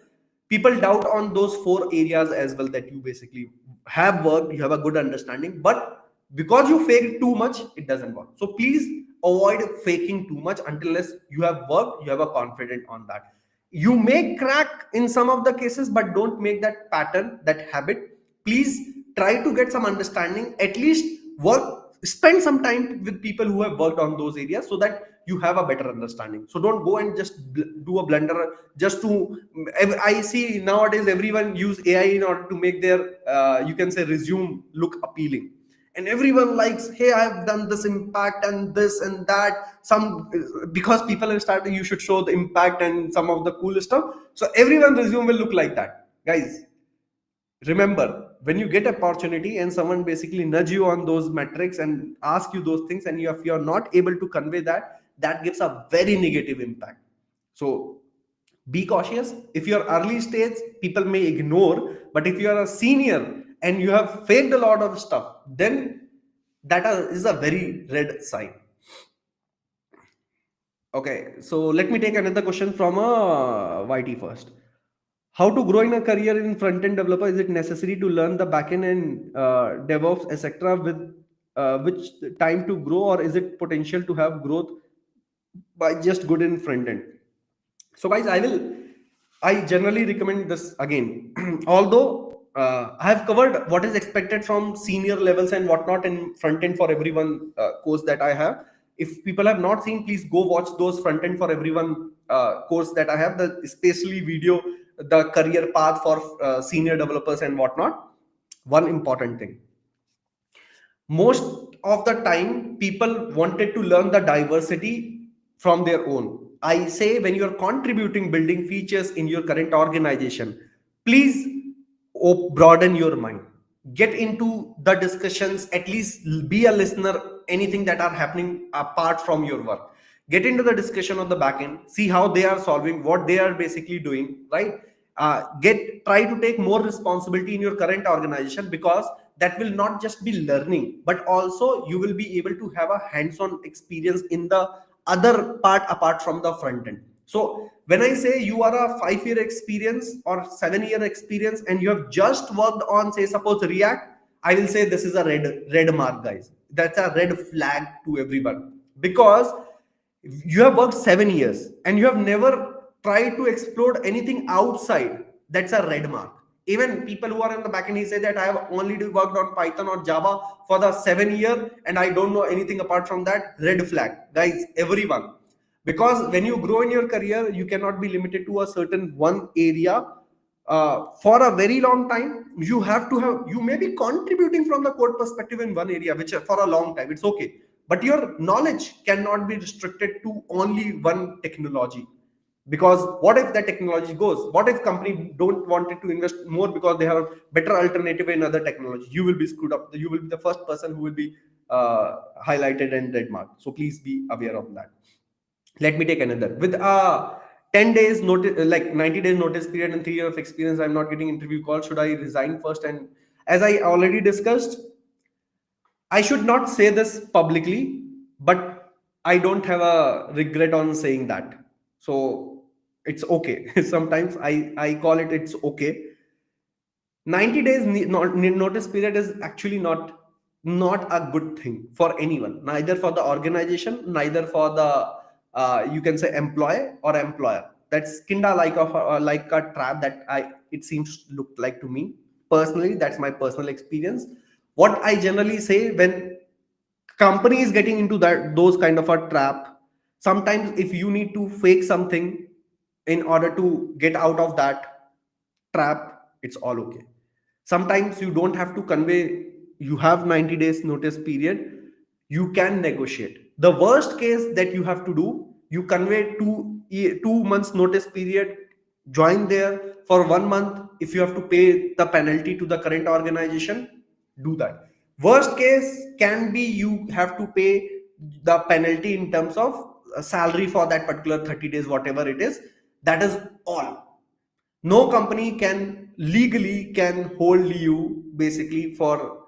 people doubt on those 4 areas as well that you basically have worked, you have a good understanding, but because you fake too much, it doesn't work. So please avoid faking too much unless you have worked, you have a confident on that. You may crack in some of the cases, but don't make that pattern, that habit. Please try to get some understanding, at least work, spend some time with people who have worked on those areas so that you have a better understanding. So don't go and just do a blunder just to. I see nowadays everyone use AI in order to make their you can say resume look appealing, and everyone likes, hey, I have done this impact and this and that, some because people have started, you should show the impact and some of the cool stuff, so everyone resume will look like that. Guys, remember, when you get opportunity and someone basically nudge you on those metrics and ask you those things, and if you're not able to convey that, that gives a very negative impact. So be cautious. If you're early stage, people may ignore, but if you're a senior and you have faked a lot of stuff, then that is a very red sign. Okay, so let me take another question from YT first. How to grow in a career in front-end developer? Is it necessary to learn the backend and DevOps, etc., with which time to grow, or is it potential to have growth by just good in front-end? So guys, I generally recommend this again. Although I have covered what is expected from senior levels and whatnot in front end for everyone course that I have. If people have not seen, please go watch those front end for everyone course that I have, the especially video the career path for senior developers and whatnot, one important thing, most of the time people wanted to learn the diversity from their own. I say, when you are contributing building features in your current organization, please broaden your mind, get into the discussions, at least be a listener, anything that are happening apart from your work, get into the discussion on the back end, see how they are solving, what they are basically doing, right? Get try to take more responsibility in your current organization, because that will not just be learning, but also you will be able to have a hands-on experience in the other part apart from the front end. So when I say you are a 5-year experience or 7-year experience and you have just worked on, say, suppose React, I will say this is a red mark, guys. That's a red flag to everyone, because you have worked 7 years and you have never tried to explore anything outside. That's a red mark. Even people who are in the backend, he said that I have only worked on Python or Java for the 7 year and I don't know anything apart from that. Red flag, guys, everyone. Because when you grow in your career, you cannot be limited to a certain one area for a very long time. You have to have, you may be contributing from the code perspective in one area, which for a long time, it's okay, but your knowledge cannot be restricted to only one technology. Because what if that technology goes, what if company don't want it to invest more because they have a better alternative in other technology, you will be screwed up, you will be the first person who will be highlighted and red marked. So please be aware of that. Let me take another with 10 days notice, like 90 days notice period and 3 years of experience, I'm not getting interview call, should I resign first? And as I already discussed, I should not say this publicly, but I don't have a regret on saying that. So it's okay. Sometimes I call it, it's okay. 90 days notice period is actually not a good thing for anyone, neither for the organization, neither for the you can say employee or employer. That's kinda like a trap that I it seems look like to me personally. That's my personal experience. What I generally say when company is getting into that those kind of a trap, sometimes if you need to fake something in order to get out of that trap, it's all okay. Sometimes you don't have to convey, you have 90 days notice period, you can negotiate. The worst case that you have to do, you convey 2 months notice period, join there for 1 month. If you have to pay the penalty to the current organization, do that. Worst case can be you have to pay the penalty in terms of salary for that particular 30 days, whatever it is. That is all. No company can legally can hold you basically for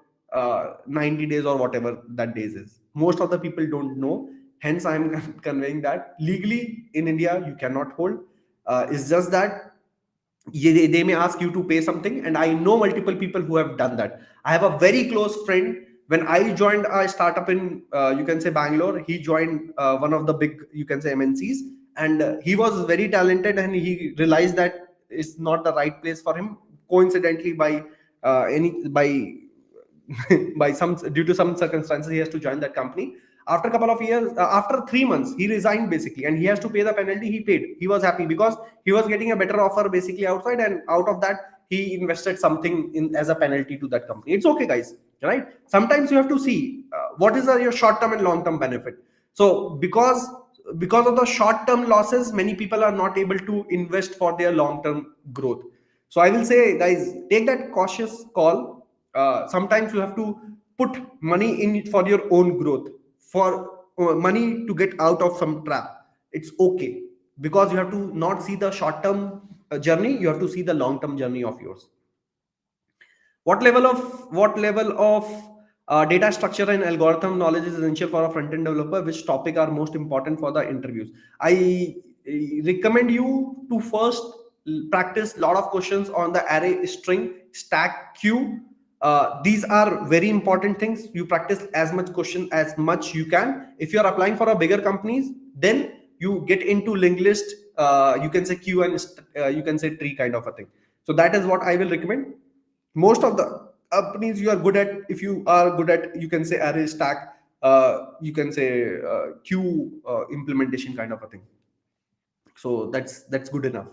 90 days or whatever that days is. Most of the people don't know, hence I'm conveying that legally in India you cannot hold. It's just that they may ask you to pay something, and I know multiple people who have done that. I have a very close friend. When I joined a startup in you can say Bangalore, he joined one of the big you can say MNCs, and he was very talented, and he realized that it's not the right place for him. Coincidentally, any by by some due to some circumstances, he has to join that company. After a couple of years, after 3 months, he resigned basically, and he has to pay the penalty. He paid. He was happy because he was getting a better offer basically outside, and out of that he invested something in as a penalty to that company. It's okay, guys, right? Sometimes you have to see what is your short term and long term benefit. So because of the short term losses, many people are not able to invest for their long term growth. So I will say, guys, take that cautious call. Sometimes you have to put money in for your own growth, for money to get out of some trap. It's okay, because you have to not see the short term journey, you have to see the long term journey of yours. What level of data structure and algorithm knowledge is essential for a front-end developer? Which topic are most important for the interviews? I recommend you to first practice a lot of questions on the array, string, stack, queue. These are very important things. You practice as much question as much you can. If you are applying for a bigger companies, then you get into linked list. You can say queue and you can say tree kind of a thing. So that is what I will recommend. Most of the companies you are good at, if you are good at you can say array, stack, you can say queue implementation kind of a thing, so that's good enough.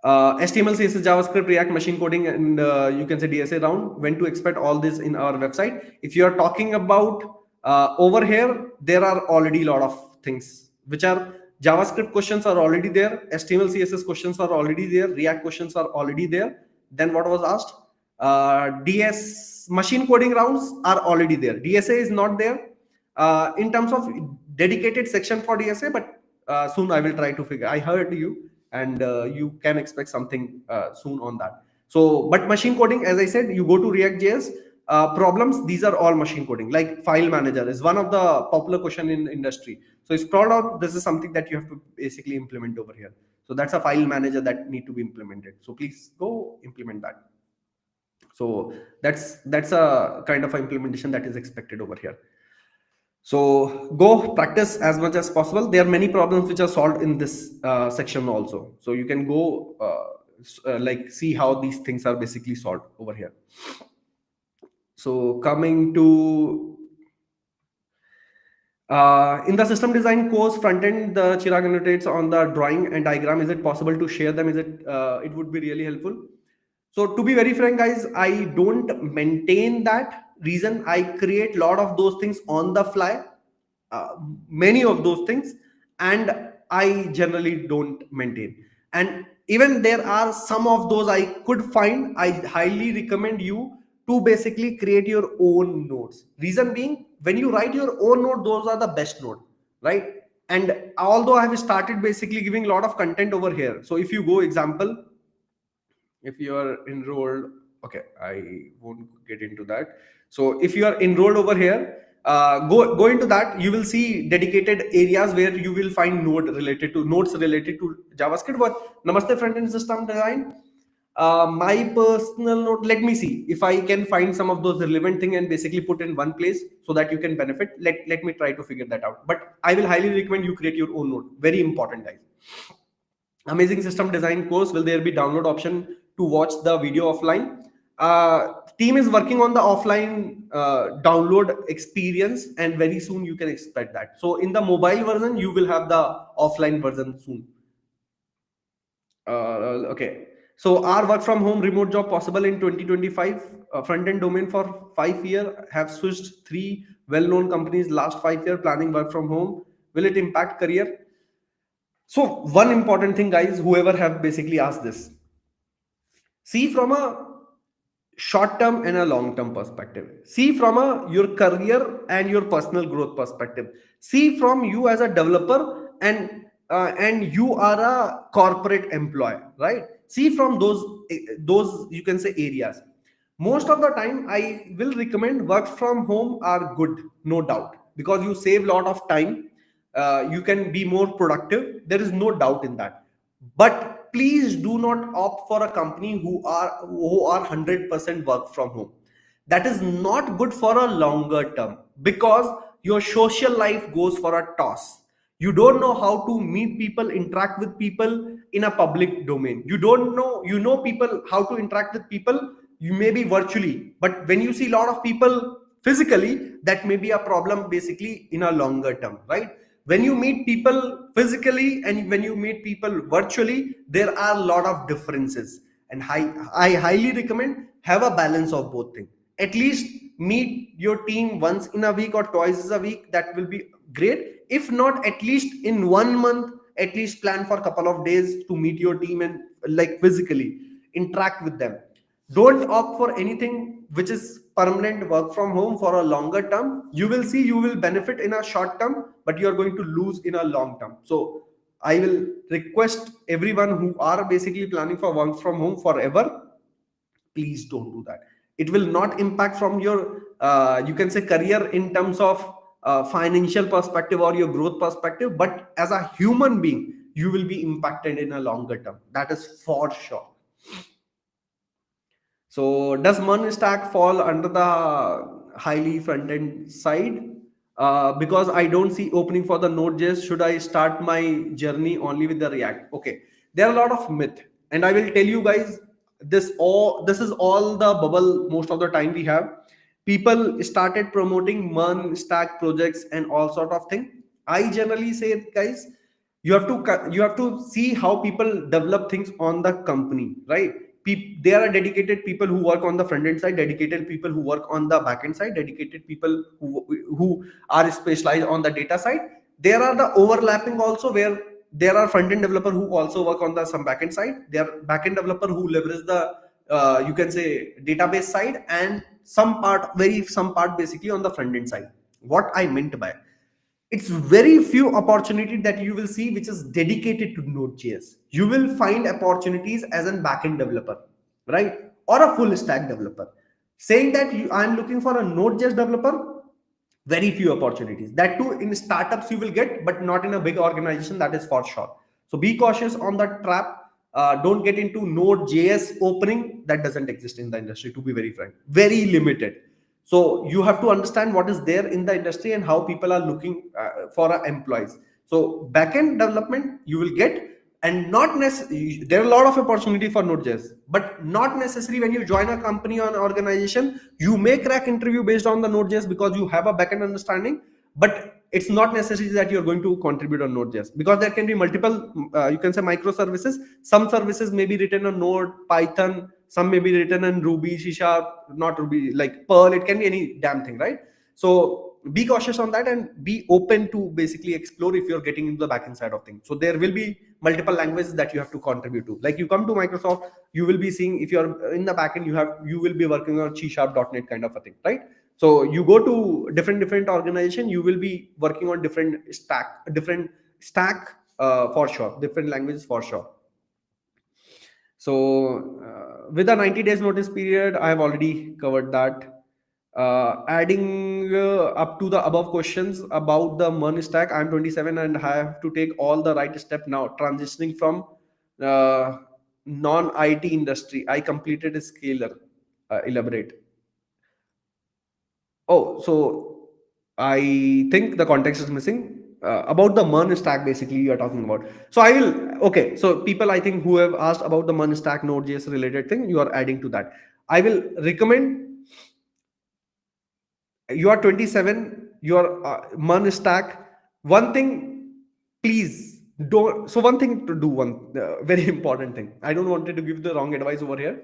HTML, CSS, JavaScript, React, machine coding, and you can say DSA round. When to expect all this in our website? If you are talking about over here, there are already a lot of things which are JavaScript questions are already there, HTML, CSS questions are already there, React questions are already there. Then what was asked? DS machine coding rounds are already there. DSA is not there in terms of dedicated section for DSA, but soon I will try to figure. I heard you, and you can expect something soon on that. So, but machine coding, as I said, you go to React.js problems. These are all machine coding. Like file manager is one of the popular question in industry. So scroll down. This is something that you have to basically implement over here. So that's a file manager that need to be implemented. So please go implement that. So that's a kind of implementation that is expected over here. So go practice as much as possible. There are many problems which are solved in this section also. So you can go like see how these things are basically solved over here. So coming to in the system design course front end, the Chirag annotates on the drawing and diagram. Is it possible to share them? Is it? It would be really helpful. So to be very frank, guys, I don't maintain that. Reason I create a lot of those things on the fly, uh, many of those things, and I generally don't maintain. And even there are some of those I could find. I highly recommend you to basically create your own notes. Reason being, when you write your own note, those are the best note, right? And although I have started basically giving a lot of content over here, so if you go example, if you are enrolled, okay, I won't get into that. So if you are enrolled over here, go into that. You will see dedicated areas where you will find notes related to JavaScript. But namaste front end system design, my personal note, let me see if I can find some of those relevant thing and basically put in one place so that you can benefit. Let me try to figure that out, but I will highly recommend you create your own note. Very important, guys. Amazing system design course. Will there be download option to watch the video offline? Team is working on the offline download experience, and very soon you can expect that. So in the mobile version, you will have the offline version soon. Okay. So are work from home remote job possible in 2025? Front end domain for 5 year have switched 3 well-known companies last 5 year planning work from home. Will it impact career? So one important thing, guys, whoever have basically asked this, see from a short term and a long term perspective. See from a your career and your personal growth perspective. See from you as a developer and you are a corporate employee, right? See from those you can say areas. Most of the time, I will recommend work from home are good, no doubt, because you save a lot of time. You can be more productive. There is no doubt in that. But please do not opt for a company who are 100% work from home. That is not good for a longer term, because your social life goes for a toss. You don't know how to meet people, interact with people in a public domain. You know people how to interact with people, you may be virtually, but when you see a lot of people physically, that may be a problem basically in a longer term, right? When you meet people physically and when you meet people virtually, there are a lot of differences, and I highly recommend have a balance of both things. At least meet your team once in a week or twice a week. That will be great. If not, at least in 1 month, at least plan for a couple of days to meet your team and like physically interact with them. Don't opt for anything which is permanent work from home for a longer term. You will see you will benefit in a short term, but you are going to lose in a long term. So I will request everyone who are basically planning for work from home forever, please don't do that. It will not impact from your you can say career in terms of financial perspective or your growth perspective, but as a human being you will be impacted in a longer term. That is for sure. So does Mun stack fall under the highly front end side? Because I don't see opening for the Node.js. Should I start my journey only with the React? Okay, there are a lot of myth, and I will tell you guys this is all the bubble most of the time we have. People started promoting Mun stack projects and all sort of thing. I generally say, guys, You have to see how people develop things on the company, right? There are dedicated people who work on the front end side, dedicated people who work on the back end side, dedicated people who are specialized on the data side. There are the overlapping also, where there are front end developer who also work on the some back end side. There are back end developer who leverage the you can say database side, and some part basically on the front end side. What I meant by, it's very few opportunity that you will see which is dedicated to Node.js. You will find opportunities as a backend developer, right? Or a full stack developer. Saying that I'm looking for a Node.js developer, very few opportunities. That too in startups you will get, but not in a big organization, that is for sure. So be cautious on that trap. Don't get into Node.js opening. That doesn't exist in the industry, to be very frank. Very limited. So you have to understand what is there in the industry and how people are looking for employees. So backend development you will get, and not necessarily there are a lot of opportunity for Node.js, but not necessary when you join a company or an organization. You may crack interview based on the Node.js because you have a backend understanding, but it's not necessary that you're going to contribute on Node.js, because there can be multiple you can say microservices. Some services may be written on Node, Python, some may be written in Ruby, C Sharp, not Ruby, like Perl. It can be any damn thing, right? So be cautious on that and be open to basically explore if you're getting into the backend side of things. So there will be multiple languages that you have to contribute to. Like you come to Microsoft, you will be seeing, if you're in the backend, you will be working on C Sharp, .NET kind of a thing, right? So you go to different organization, you will be working on different stack for sure, different languages for sure. So with a 90 days notice period, I have already covered that. Adding up to the above questions about the MERN stack, I'm 27 and I have to take all the right step now, transitioning from non-IT industry. I completed a scaler. Elaborate. Oh, so I think the context is missing. About the MERN stack, basically, you are talking about. So I will, okay. So people, I think, who have asked about the MERN stack Node.js related thing, you are adding to that. I will recommend, you are 27, your MERN stack. One thing, please don't. So one thing to do, one very important thing. I don't wanted to give the wrong advice over here.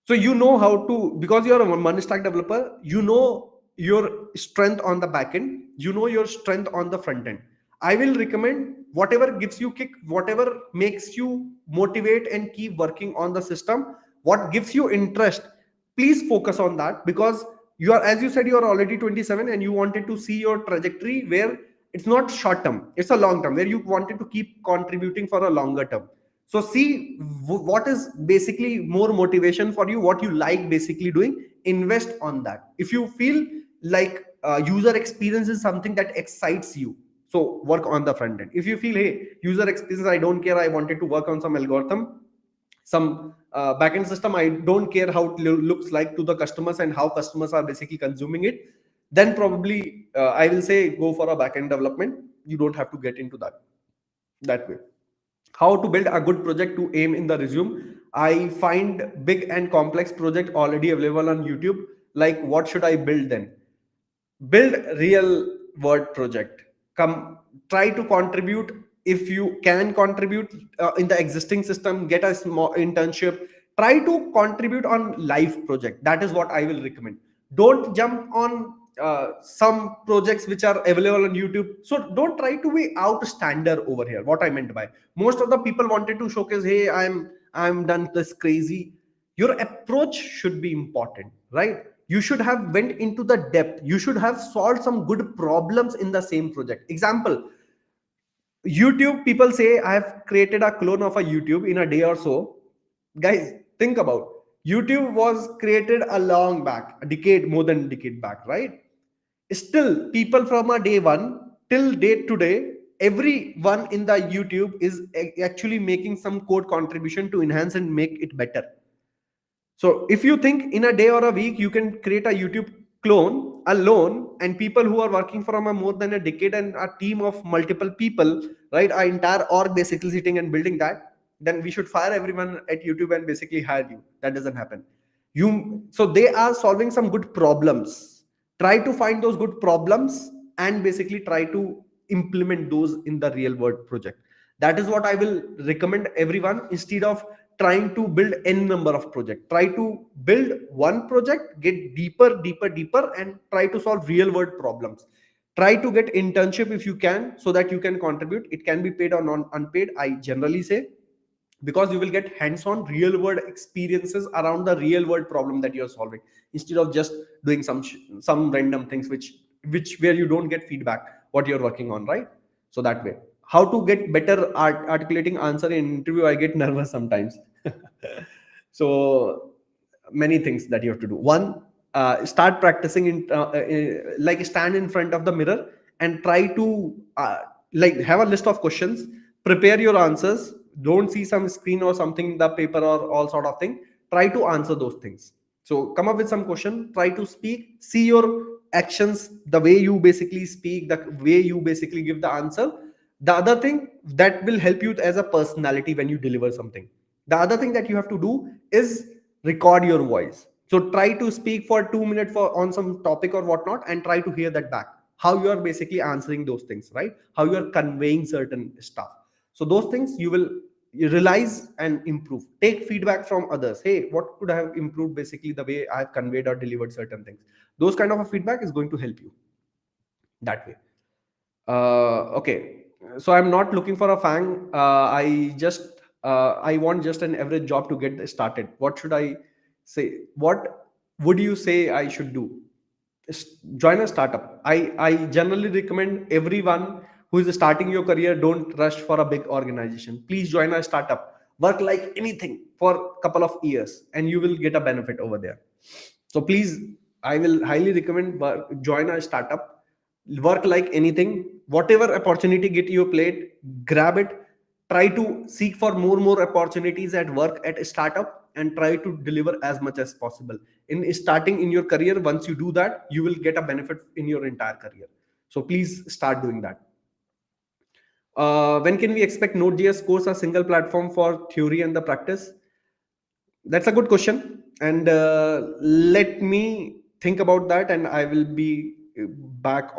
So you know how to, because you're a one stack developer, you know your strength on the backend, you know your strength on the front end. I will recommend whatever gives you kick, whatever makes you motivate and keep working on the system, what gives you interest, please focus on that. Because you are, as you said, you are already 27 and you wanted to see your trajectory where it's not short term, it's a long term, where you wanted to keep contributing for a longer term. So see what is basically more motivation for you, what you like basically doing, invest on that. If you feel like user experience is something that excites you, so work on the front end. If you feel, hey, user experience, I don't care, I wanted to work on some algorithm, some backend system, I don't care how it looks like to the customers and how customers are basically consuming it, then probably I will say go for a backend development. You don't have to get into that way. How to build a good project to aim in the resume. I find big and complex project already available on YouTube. Like, what should I build then? Build real world project. Come, try to contribute. If you can contribute in the existing system, get a small internship. Try to contribute on live project. That is what I will recommend. Don't jump on some projects which are available on YouTube. So don't try to be outstander over here. What I meant by, most of the people wanted to showcase, hey, I'm done this crazy. Your approach should be important, right? You should have went into the depth, you should have solved some good problems in the same project. Example, YouTube, people say I have created a clone of a YouTube in a day or so. Guys, think about, YouTube was created a long back, a decade, more than a decade back, right? Still people from a day one till date today, everyone in the YouTube is actually making some code contribution to enhance and make it better. So if you think in a day or a week you can create a YouTube clone alone, and people who are working from a more than a decade and a team of multiple people, right, our entire org basically sitting and building that, then we should fire everyone at YouTube and basically hire you. That doesn't happen. So they are solving some good problems. Try to find those good problems and basically try to implement those in the real world project. That is what I will recommend everyone. Instead of trying to build n number of projects, try to build one project, get deeper, deeper, deeper, and try to solve real world problems. Try to get internship if you can, so that you can contribute. It can be paid or non unpaid, I generally say, because you will get hands-on real world experiences around the real world problem that you are solving, instead of just doing some random things which where you don't get feedback what you're working on, right? So that way, how to get better articulating answer in interview, I get nervous sometimes. So many things that you have to do. One, start practicing like stand in front of the mirror and try to like have a list of questions, prepare your answers, don't see some screen or something in the paper or all sort of thing. Try to answer those things. So come up with some question, try to speak, see your actions, the way you basically speak, the way you basically give the answer. The other thing that will help you as a personality when you deliver something. The other thing that you have to do is record your voice. So try to speak for 2 minutes for on some topic or whatnot, and try to hear that back, how you are basically answering those things, right? How you are conveying certain stuff. So those things you will realize and improve. Take feedback from others. Hey, what could I have improved basically the way I have conveyed or delivered certain things? Those kind of a feedback is going to help you that way. Okay, so I'm not looking for a fang. I want just an average job to get started. What should I say? What would you say I should do? Join a startup. I generally recommend everyone who is starting your career, don't rush for a big organization. Please join a startup. Work like anything for a couple of years, and you will get a benefit over there. So please, I will highly recommend join a startup. Work like anything. Whatever opportunity get your plate, grab it. Try to seek for more opportunities at work at a startup, and try to deliver as much as possible in starting in your career. Once you do that, you will get a benefit in your entire career. So please start doing that. When can we expect Node.js course, a single platform for theory and the practice? That's a good question, and let me think about that, and I will be back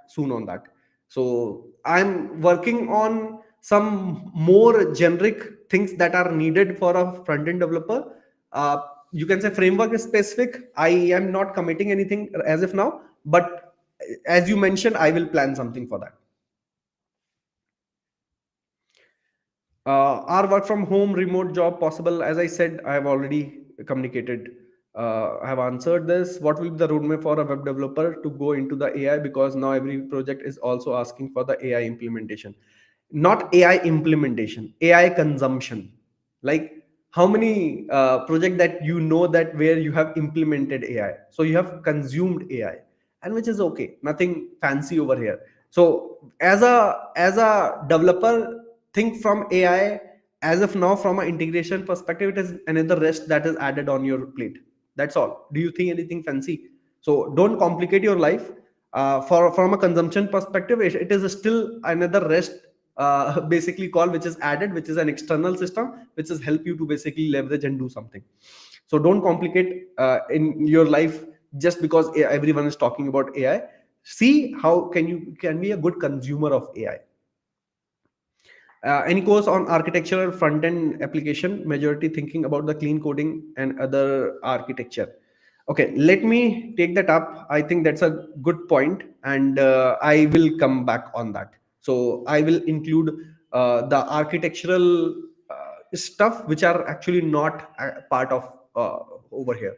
soon on that. So I'm working on some more generic things that are needed for a front end developer. uh, you can say framework is specific. I am not committing anything as of now, but as you mentioned, I will plan something for that. Are work from home, remote job possible? As I said, I have already communicated. I have answered this. What will be the roadmap for a web developer to go into the AI? Because now every project is also asking for the AI implementation. Not AI implementation, AI consumption. Like how many project that you know that where you have implemented AI, so you have consumed AI, and which is okay. Nothing fancy over here. So as a developer, think from AI. As of now, from an integration perspective, it is another rest that is added on your plate. That's all. Do you think anything fancy? So don't complicate your life. For from a consumption perspective, it is still another rest, basically call, which is added, which is an external system which is help you to basically leverage and do something. So don't complicate in your life just because everyone is talking about AI. See how can be a good consumer of AI. Any course on architecture, front end application, majority thinking about the clean coding and other architecture. Okay, let me take that up. I think that's a good point, and I will come back on that. So I will include the architectural stuff which are actually not part of over here.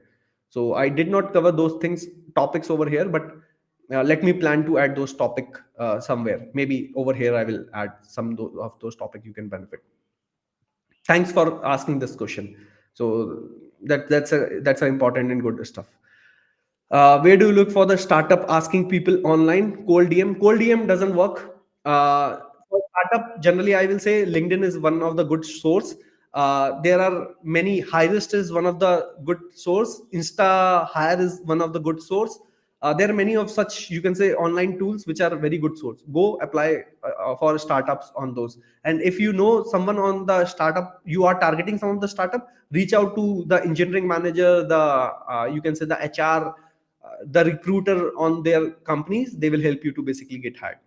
So I did not cover those things topics over here, but let me plan to add those topic somewhere. Maybe over here I will add some of those topic you can benefit. Thanks for asking this question. So that's a important and good stuff. Where do you look for the startup asking people online? Cold DM doesn't work. For startup, generally, I will say LinkedIn is one of the good source. There are many. Hirist is one of the good source. Insta Hire is one of the good source. There are many of such, you can say, online tools which are very good source. Go apply for startups on those. And if you know someone on the startup, you are targeting some of the startup, reach out to the engineering manager, the you can say the HR, the recruiter on their companies. They will help you to basically get hired.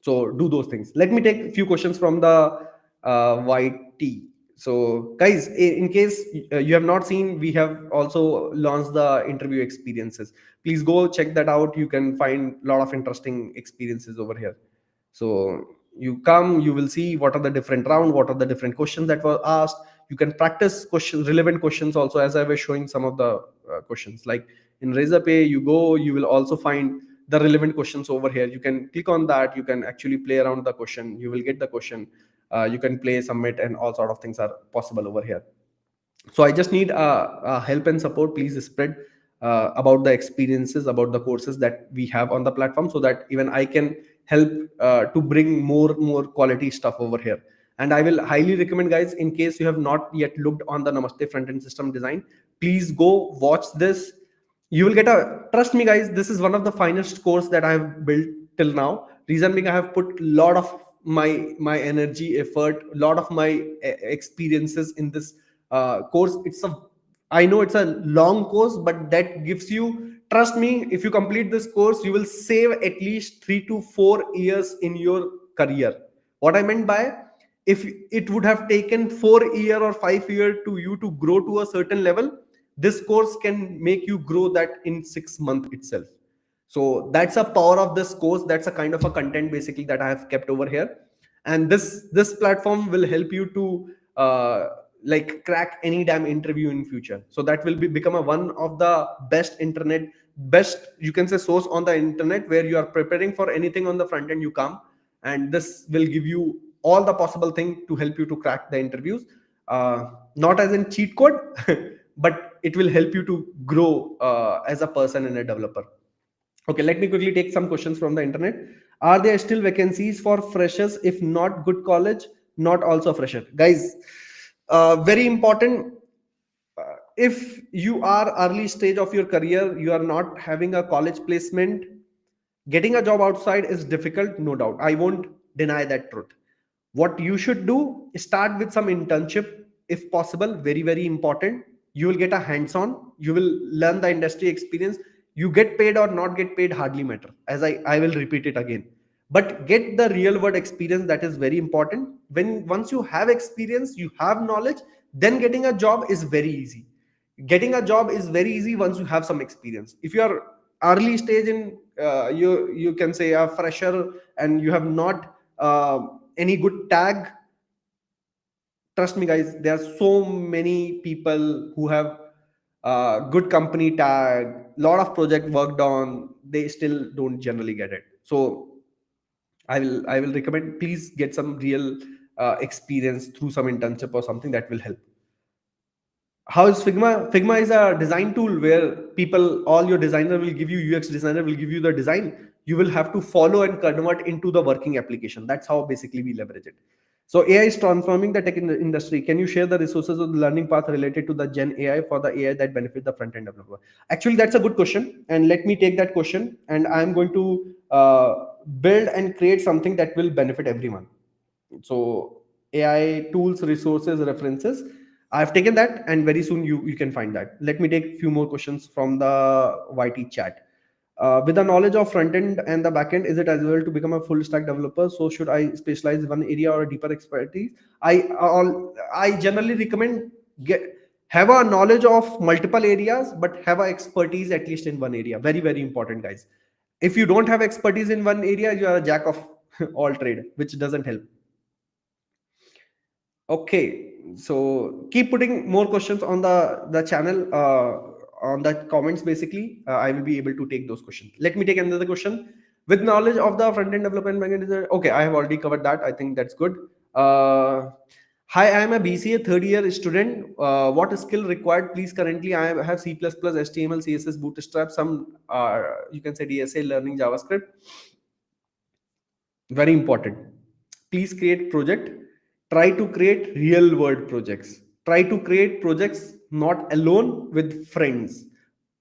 So do those things. Let me take a few questions from the YT. So guys, in case you have not seen, we have also launched the interview experiences. Please go check that out. You can find a lot of interesting experiences over here. So you come, you will see what are the different round, what are the different questions that were asked. You can practice questions, relevant questions also, as I was showing some of the questions. Like in Razorpay, you go, you will also find the relevant questions over here. You can click on that, you can actually play around the question, you will get the question. You can play, submit, and all sort of things are possible over here. So I just need help and support. Please spread about the experiences, about the courses that we have on the platform, so that even I can help to bring more quality stuff over here. And I will highly recommend, guys, in case you have not yet looked on the Namaste front end system design, please go watch this. You will get a, trust me guys, this is one of the finest course that I have built till now. Reason being, I have put a lot of my energy, effort, a lot of my experiences in this course. It's a, I know it's a long course, but that gives you, trust me, if you complete this course, you will save at least 3 to 4 years in your career. What I meant by, if it would have taken 4 year or 5 year to you to grow to a certain level, this course can make you grow that in 6 months itself. So that's a power of this course. That's a kind of a content basically that I have kept over here. And this platform will help you to like crack any damn interview in future. So that will be become a one of the best internet, best, you can say, source on the internet, where you are preparing for anything on the front end, you come, and this will give you all the possible thing to help you to crack the interviews. Not as in cheat code, but it will help you to grow as a person and a developer. Okay, let me quickly take some questions from the internet. Are there still vacancies for freshers? If not, good college, not also fresher? Guys, very important. If you are early stage of your career, you are not having a college placement, getting a job outside is difficult, no doubt. I won't deny that truth. What you should do is start with some internship, if possible. Very, very important. You will get a hands on, you will learn the industry experience. You get paid or not get paid hardly matter, as I will repeat it again. But get the real world experience, that is very important. When once you have experience, you have knowledge, then getting a job is very easy. Getting a job is very easy once you have some experience. If you are early stage in, you can say a fresher, and you have not any good tag, trust me guys, there are so many people who have good company tag, lot of project worked on, they still don't generally get it. So I will recommend, please get some real experience through some internship or something that will help. How is Figma? Figma is a design tool where people, all your designer will give you, UX designer will give you the design. You will have to follow and convert into the working application. That's how basically we leverage it. So AI is transforming the tech industry. Can you share the resources of the learning path related to the Gen AI for the AI that benefit the front end developer? Actually, that's a good question. And let me take that question, and I'm going to build and create something that will benefit everyone. So AI tools, resources, references, I've taken that, and very soon you can find that. Let me take a few more questions from the YT chat. With the knowledge of front end and the back end, is it as well to become a full stack developer? So should I specialize in one area or a deeper expertise? I generally recommend get have a knowledge of multiple areas, but have a expertise at least in one area. Very, very important, guys. If you don't have expertise in one area, you are a jack of all trade, which doesn't help. Okay, so keep putting more questions on the channel, on the comments. Basically, I will be able to take those questions. Let me take another question. With knowledge of the front end development, okay, I have already covered that. I think that's good. Hi, I am a BCA third year student. What skill required? Please, currently I have C++, HTML, CSS, Bootstrap, some you can say DSA, learning JavaScript. Very important. Please create project. Try to create real world projects. Try to create projects not alone, with friends.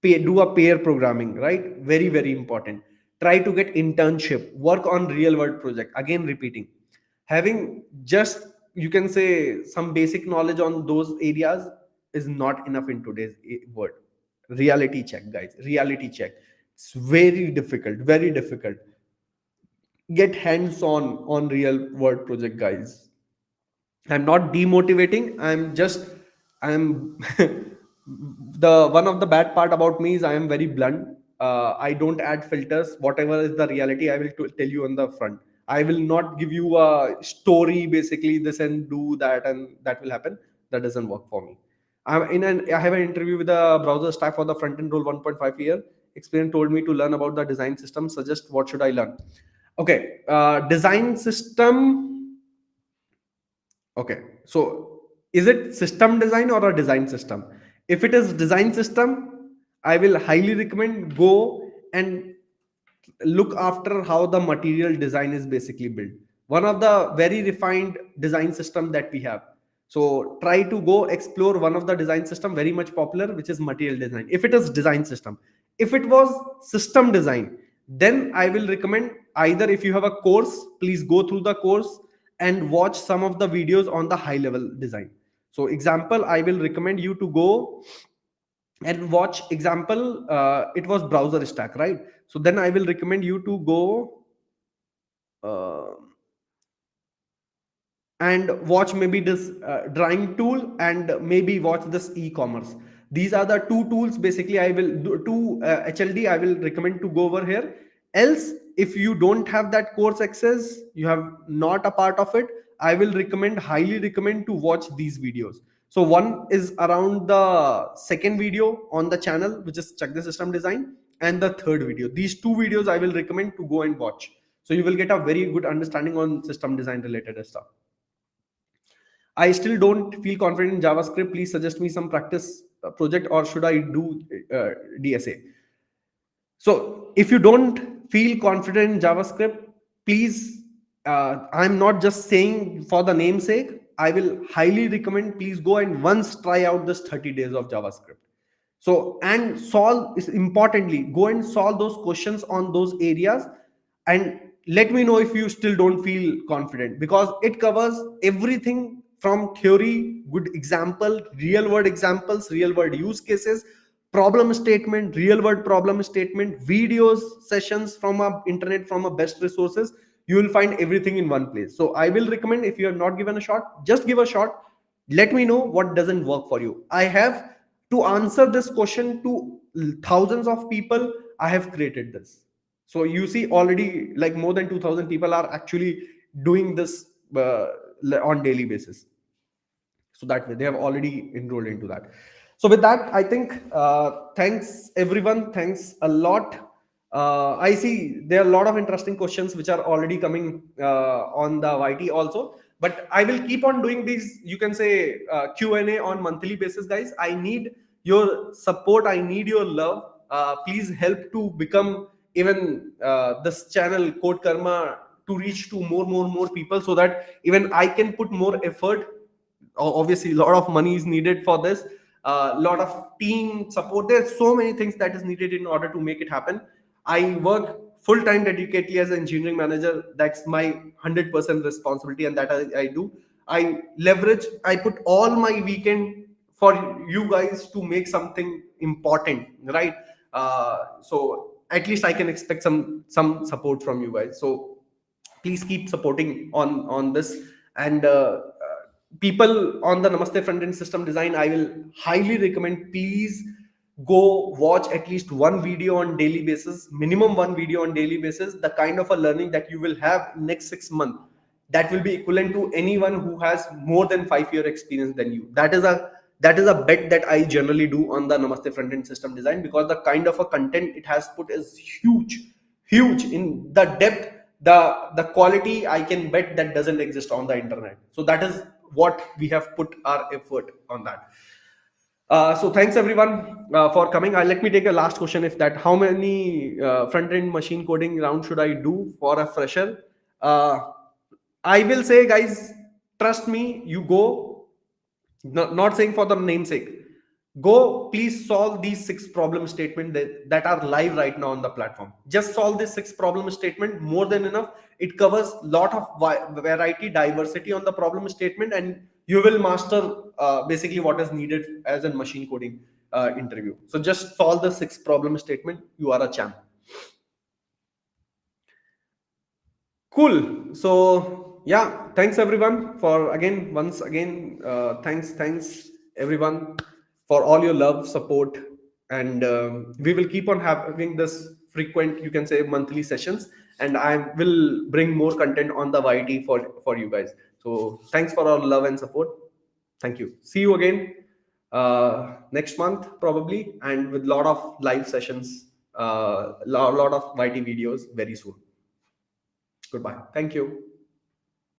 Do a pair programming, right? Very, very important. Try to get internship. Work on real world project. Again, repeating. Having just, you can say, some basic knowledge on those areas is not enough in today's world. Reality check, guys. Reality check. It's very difficult. Very difficult. get hands on real world project, guys. I'm not demotivating. I'm the one of the bad part about me is I am very blunt. I don't add filters. Whatever is the reality, I will tell you on the front. I will not give you a story, basically this and do that and that will happen. That doesn't work for me. I have an interview with a browser stack for the front end role 1.5 year. Experience told me to learn about the design system. Suggest what should I learn? Okay, design system. Okay, so is it system design or a design system? If it is design system, I will highly recommend go and look after how the material design is basically built. One of the very refined design system that we have. So try to go explore one of the design system very much popular, which is material design. If it is design system, if it was system design, then I will recommend either if you have a course, please go through the course and watch some of the videos on the high level design. So example, I will recommend you to go and watch example, it was browser stack, right? So then I will recommend you to go uh, and watch maybe this drawing tool and maybe watch this e-commerce. These are the two tools basically. I will do two HLD I will recommend to go over here. Else if you don't have that course access, you have not a part of it, I will recommend, highly recommend to watch these videos. So one is around the second video on the channel, which is check the system design, and the third video. These two videos I will recommend to go and watch, so you will get a very good understanding on system design related stuff. I still don't feel confident in JavaScript. Please suggest me some practice project, or should I do DSA? So if you don't feel confident in JavaScript, please, I'm not just saying for the namesake. I will highly recommend, please go and once try out this 30 days of JavaScript. So, and solve is importantly, go and solve those questions on those areas, and let me know if you still don't feel confident, because it covers everything from theory, good example, real world examples, real world use cases, problem statement, real world problem statement, videos, sessions from a internet, from a best resources. You will find everything in one place. So I will recommend, if you have not given a shot, just give a shot. Let me know what doesn't work for you. I have to answer this question to thousands of people. I have created this. So you see already like more than 2000 people are actually doing this on daily basis. So that way they have already enrolled into that. So with that, I think thanks everyone, thanks a lot. I see there are a lot of interesting questions which are already coming on the YT also, but I will keep on doing these, you can say, Q&A on monthly basis, guys. I need your support, I need your love. Please help to become even this channel KodeKarma to reach to more people, so that even I can put more effort. Obviously a lot of money is needed for this, a lot of team support. There's so many things that is needed in order to make it happen. I work full time dedicatedly as an engineering manager. That's my 100% responsibility, and that I do. I leverage, I put all my weekend for you guys to make something important, right? So at least I can expect some support from you guys. So please keep supporting on this. And people on the Namaste Frontend system design, I will highly recommend, please go watch at least one video on daily basis, minimum one video on daily basis. The kind of a learning that you will have next 6 months, that will be equivalent to anyone who has more than 5 year experience than you. That is a bet that I generally do on the Namaste Frontend system design, because the kind of a content it has put is huge in the depth, the quality. I can bet that doesn't exist on the internet. So that is what we have put our effort on that. So thanks everyone for coming. Let me take a last question. If that, how many front end machine coding round should I do for a fresher? uh, I will say, guys, trust me, you go, not saying for the namesake, go please solve these 6 problem statement that are live right now on the platform. Just solve this 6 problem statement, more than enough. It covers lot of variety, diversity on the problem statement, and you will master basically what is needed as a machine coding interview. So just solve the 6 problem statement, you are a champ. Cool. So yeah, thanks everyone for once again, thanks everyone for all your love, support, and we will keep on having this frequent, you can say monthly sessions, and I will bring more content on the YT for you guys. So thanks for all love and support. Thank you. See you again next month probably, and with lot of live sessions, lot of YT videos very soon. Goodbye. Thank you.